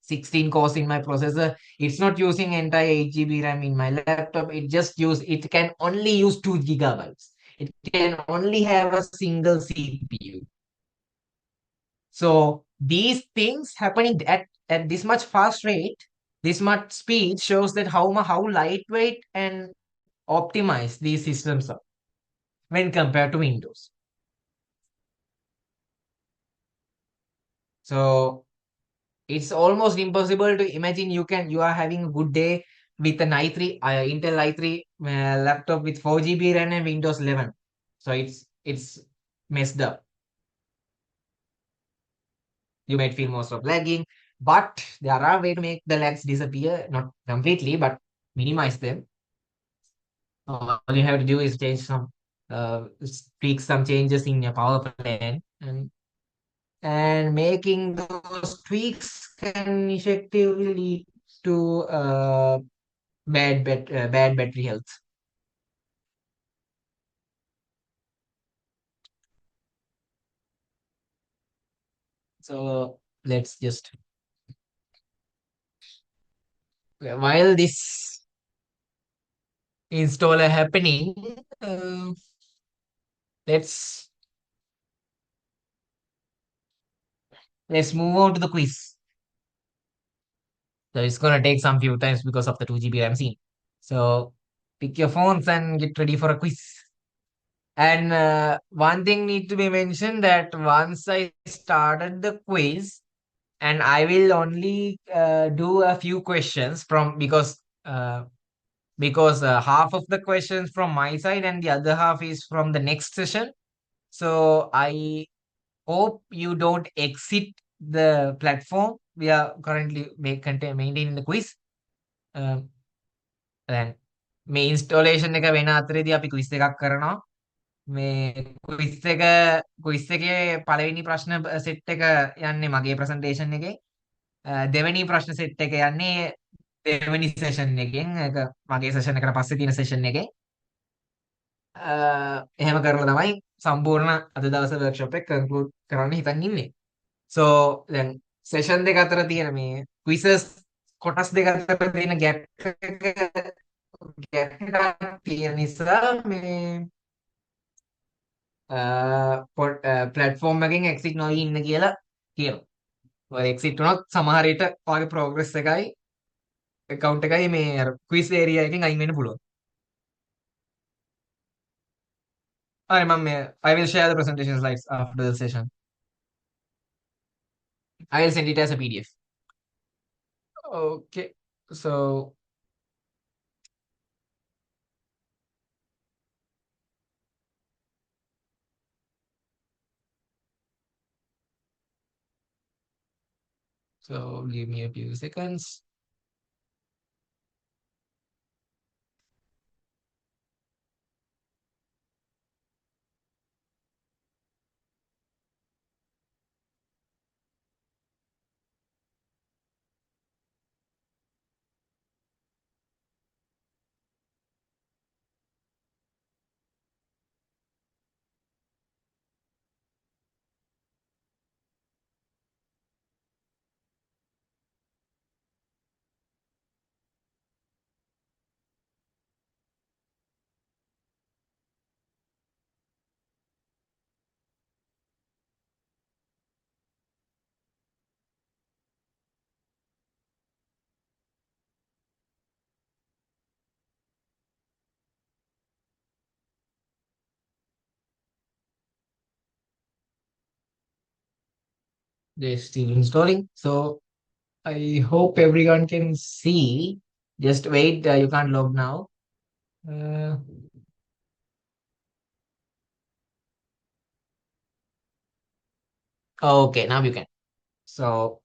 S2: 16 cores in my processor. It's not using entire 8 GB RAM in my laptop. It can only use 2 GB. It can only have a single CPU. So these things happening at this much fast rate, this much speed shows that how lightweight and optimized these systems are when compared to Windows. So it's almost impossible to imagine you are having a good day with an Intel i3 laptop with 4 GB RAM and Windows 11. So it's messed up. You might feel most of lagging, but there are ways to make the lags disappear, not completely, but minimize them. All you have to do is tweak some changes in your power plan, and and making those tweaks can effectively lead to bad battery health. So let's just while this installer happening, uh, let's let's move on to the quiz. So it's gonna take some few times because of the 2 GB RAM scene. So pick your phones and get ready for a quiz. And one thing need to be mentioned that once I started the quiz, and I will only do a few questions from because half of the questions from my side and the other half is from the next session. So I hope you don't exit the platform we are currently maintaining the quiz. Um, දැන් මේ ඉන්ස්ටෝලේෂන් එක වෙන අතරේදී අපි quiz එකක් කරනවා. මේ quiz එකේ පළවෙනි ප්‍රශ්න සෙට් එක යන්නේ මගේ ප්‍රසන්ටේෂන් එකේ. දෙවෙනි ප්‍රශ්න සෙට් එක යන්නේ දෙවෙනි සෙෂන් එකෙන්. ඒක මගේ සෙෂන් එකට පස්සේ තියෙන සෙෂන් එකේ. එහෙම කරලා තමයි සම්පූර්ණ අද දවසේ වර්ක්ෂොප් එක කන්ක්ලූඩ් කරන්න හිතන් ඉන්නේ. So දැන් සෙෂන් දෙක අතර තියෙන මේ ක්විසස් කොටස් දෙක අතර තියෙන ගැප් එකක් තියෙන නිසා මේ ප්ලැට්ෆෝම් එකෙන් එක්සිට් නොවී ඉන්න කියලා කියනවා. ඔය එක්සිට් වුණොත් සමහර විට ඔයාගේ ප්‍රෝග්‍රස් එකයි account එකයි මේ අර quiz area එකෙන් අයින් වෙන්න පුළුවන්. හරි මම මේ I will share the presentation slides after the session. I will send it as a PDF. Okay. So give me a few seconds. They're still installing. So I hope everyone can see. Just wait, you can't log now. Uh, okay, now you can. So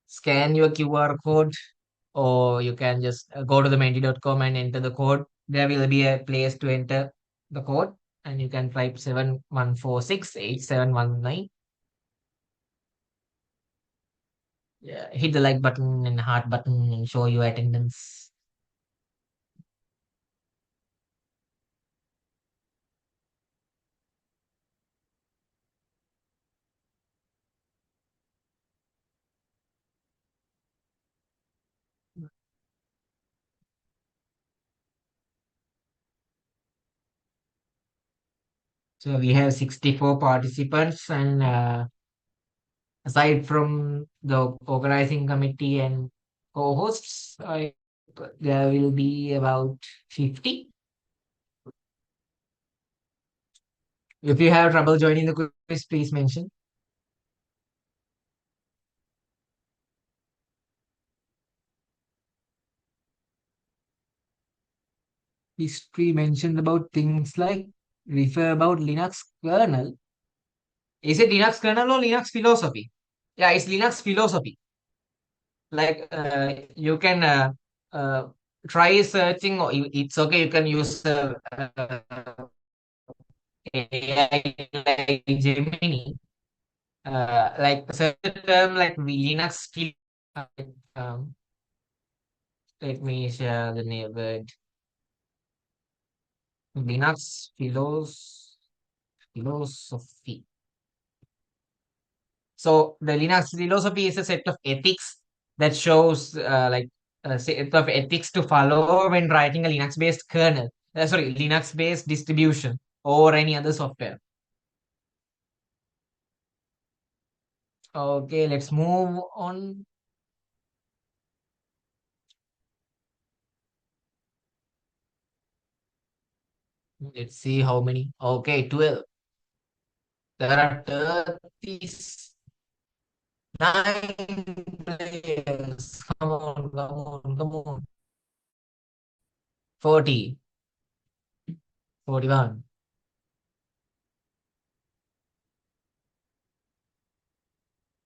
S2: scan your QR code, or you can just go to the menti.com and enter the code. There will be a place to enter the code, and you can type 71468719. Yeah, hit the like button and heart button and show your attendance. So we have 64 participants, and aside from the organizing committee and co-hosts, there will be about 50. If you have trouble joining the quiz, please mention. History mentioned about things like refer about Linux kernel. Is it Linux kernel or Linux philosophy? Yeah, it's Linux philosophy. Like you can uh, try searching, or it's okay. You can use AI like Gemini. Like search the term like Linux. Uh, um, Let me share the name word. Linux philosophy. So the Linux philosophy is a set of ethics that shows like a set of ethics to follow when writing a Linux-based kernel. Sorry, Linux-based distribution or any other software. Okay, let's move on. Let's see how many. Okay, 12. There are 39 players. Come on, come on, come on. 40, 41.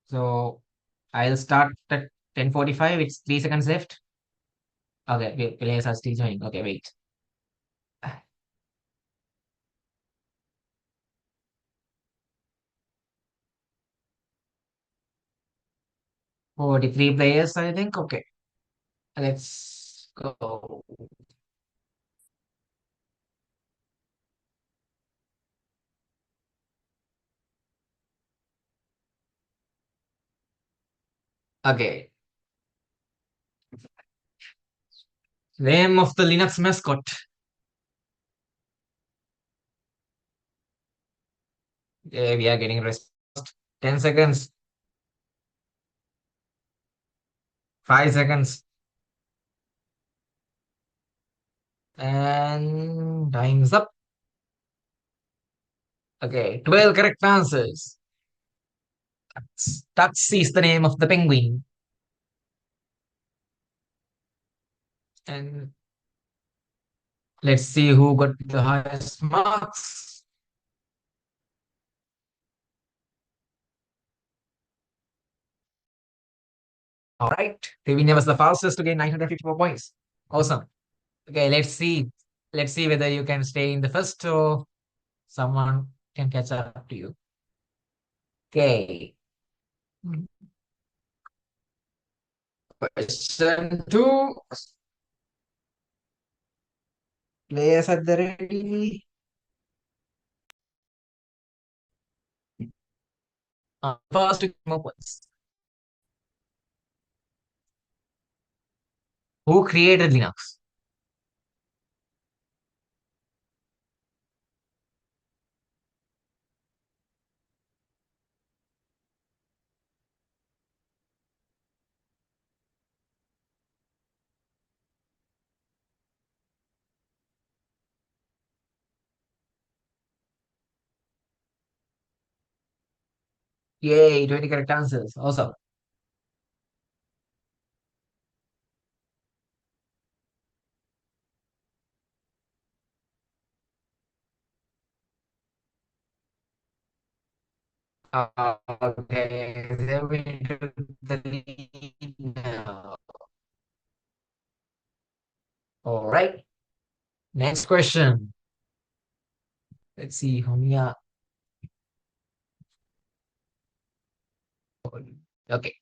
S2: So I'll start at 10:45. It's 3 seconds left. Okay, okay, players are still joining. Okay, wait. 43 players, I think. Okay, let's go. Okay, name of the Linux mascot. Okay, we are getting response. 10 seconds, 5 seconds, and time's up. Okay, 12 correct answers. Tux is the name of the penguin. And let's see who got the highest marks. All right. Trivia was the fastest to gain 954 points. Awesome. Okay, let's see. Let's see whether you can stay in the first or someone can catch up to you. Okay. Question two. Players at the ready. First to more points. Who created Linux? Yay, 20 correct answers. Awesome. Okay, then we do the lead now. All right. Next question. Let's see how many are. Okay.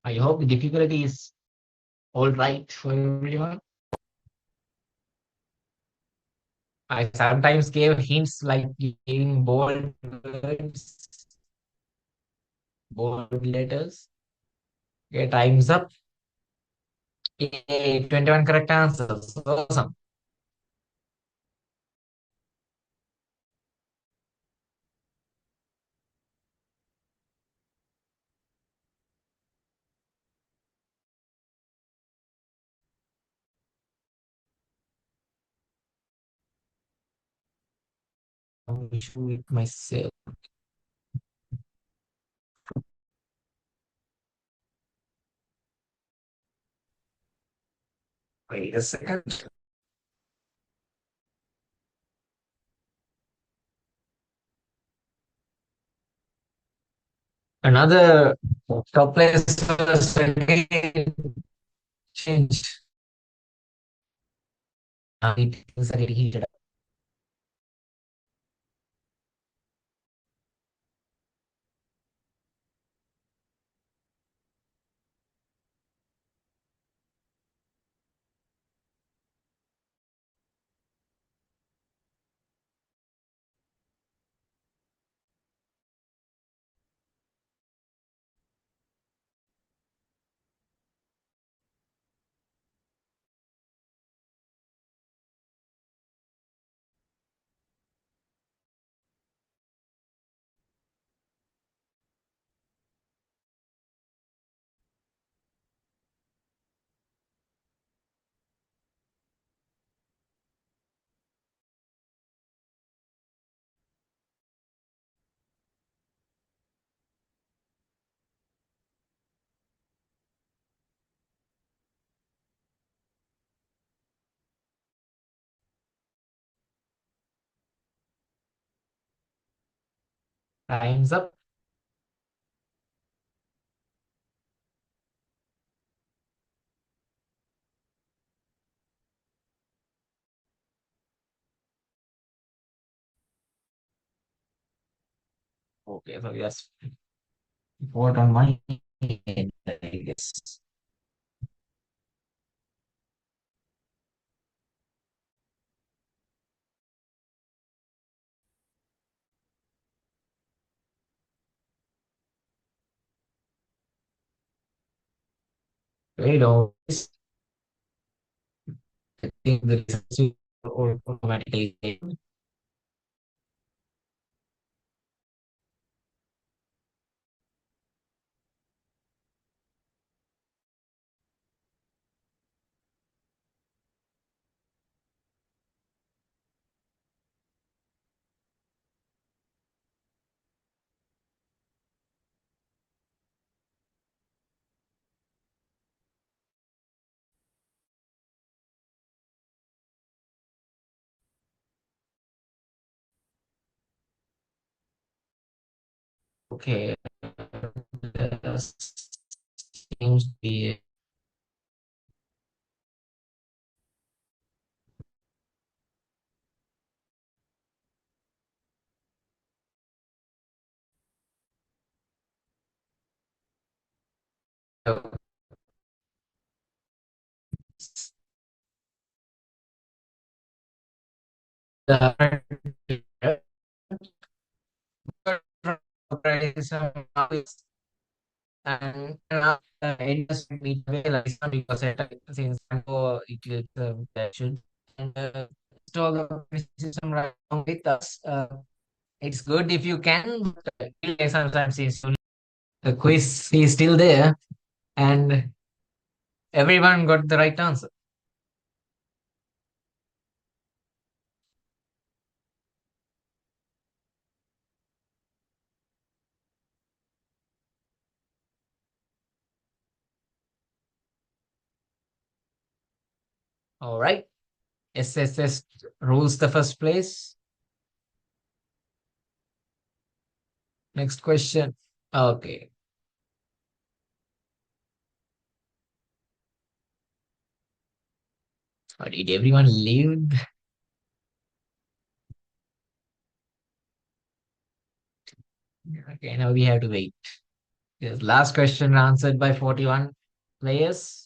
S2: I hope the difficulty is all right for everyone. I sometimes gave hints like giving bold words, bold letters. Okay, time's up. Yay, 21 correct answers. Awesome. I'll show it myself. Wait a second. Another top players was again changed. Things are getting heated up. Time's up. Okay, so yes, what on my end, I guess. Wait, always I think the results will automatically. Okay, seems to be the and it does meet realize because at since it is that should and install the system right along with us. It's good if you can, but sometimes the quiz is still there and everyone got the right answer. All right. SSS rules the first place. Next question. Okay. Did everyone leave? Okay, now we have to wait. Yes, last question answered by 41 players.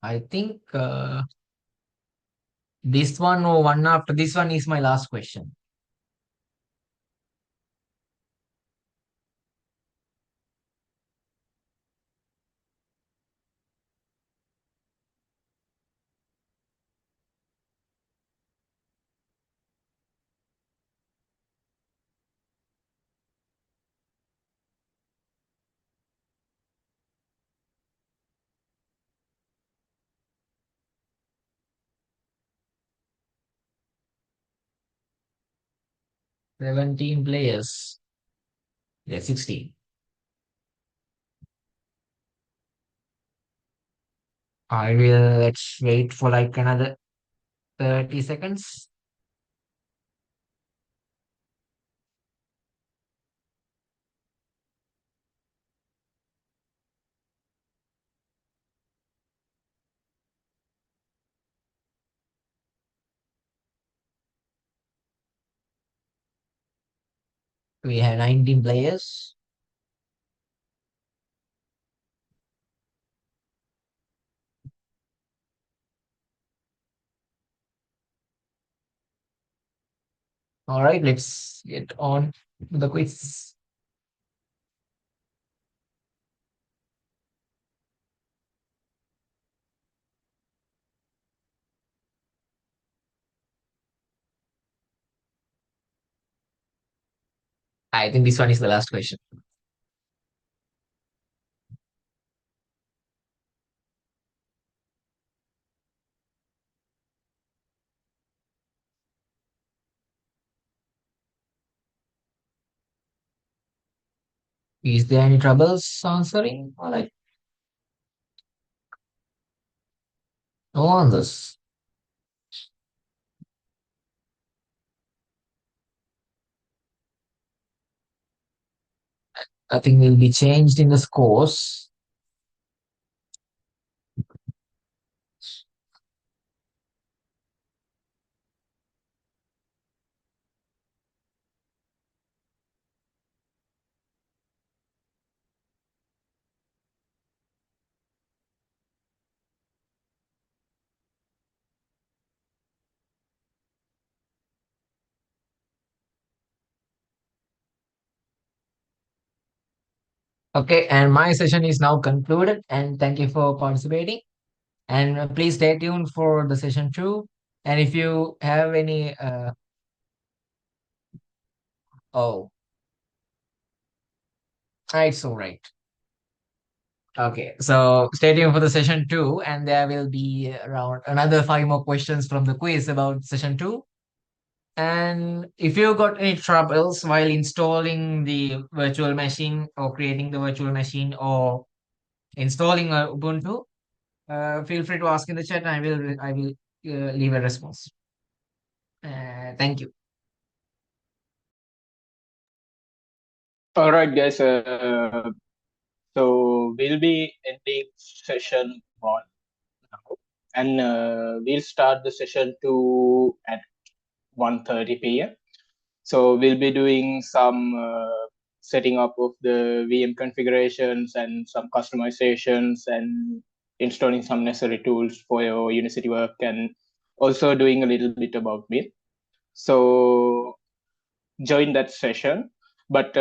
S2: I think this one or one after this one is my last question. 17 players. Yeah, 16. I will, let's wait for like another 30 seconds. We have 19 players. All right, let's get on to the quiz. I think this one is the last question. Is there any troubles answering? Or like no answers? Nothing will be changed in the scores. Okay, and my session is now concluded. And thank you for participating. And please stay tuned for the session two. And if you have any, oh, it's all right. Okay, so stay tuned for the session two, and there will be around another five more questions from the quiz about session two. And if you got any troubles while installing the virtual machine or creating the virtual machine or installing Ubuntu, feel free to ask in the chat. I will leave a response. Thank you.
S3: All right, guys. So we'll be ending session one now, and we'll start the session two at 1:30 p.m. So we'll be doing some setting up of the VM configurations and some customizations and installing some necessary tools for your university work, and also doing a little bit about Mint. So join that session. But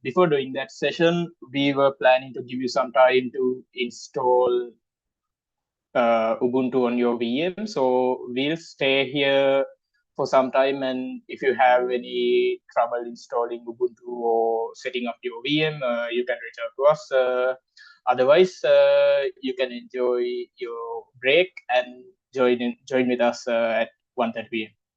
S3: before doing that session, we were planning to give you some time to install Ubuntu on your VM. So we'll stay here for some time. And if you have any trouble installing Ubuntu or setting up your VM, you can reach out to us. Otherwise, you can enjoy your break and join with us at 1:30 p.m.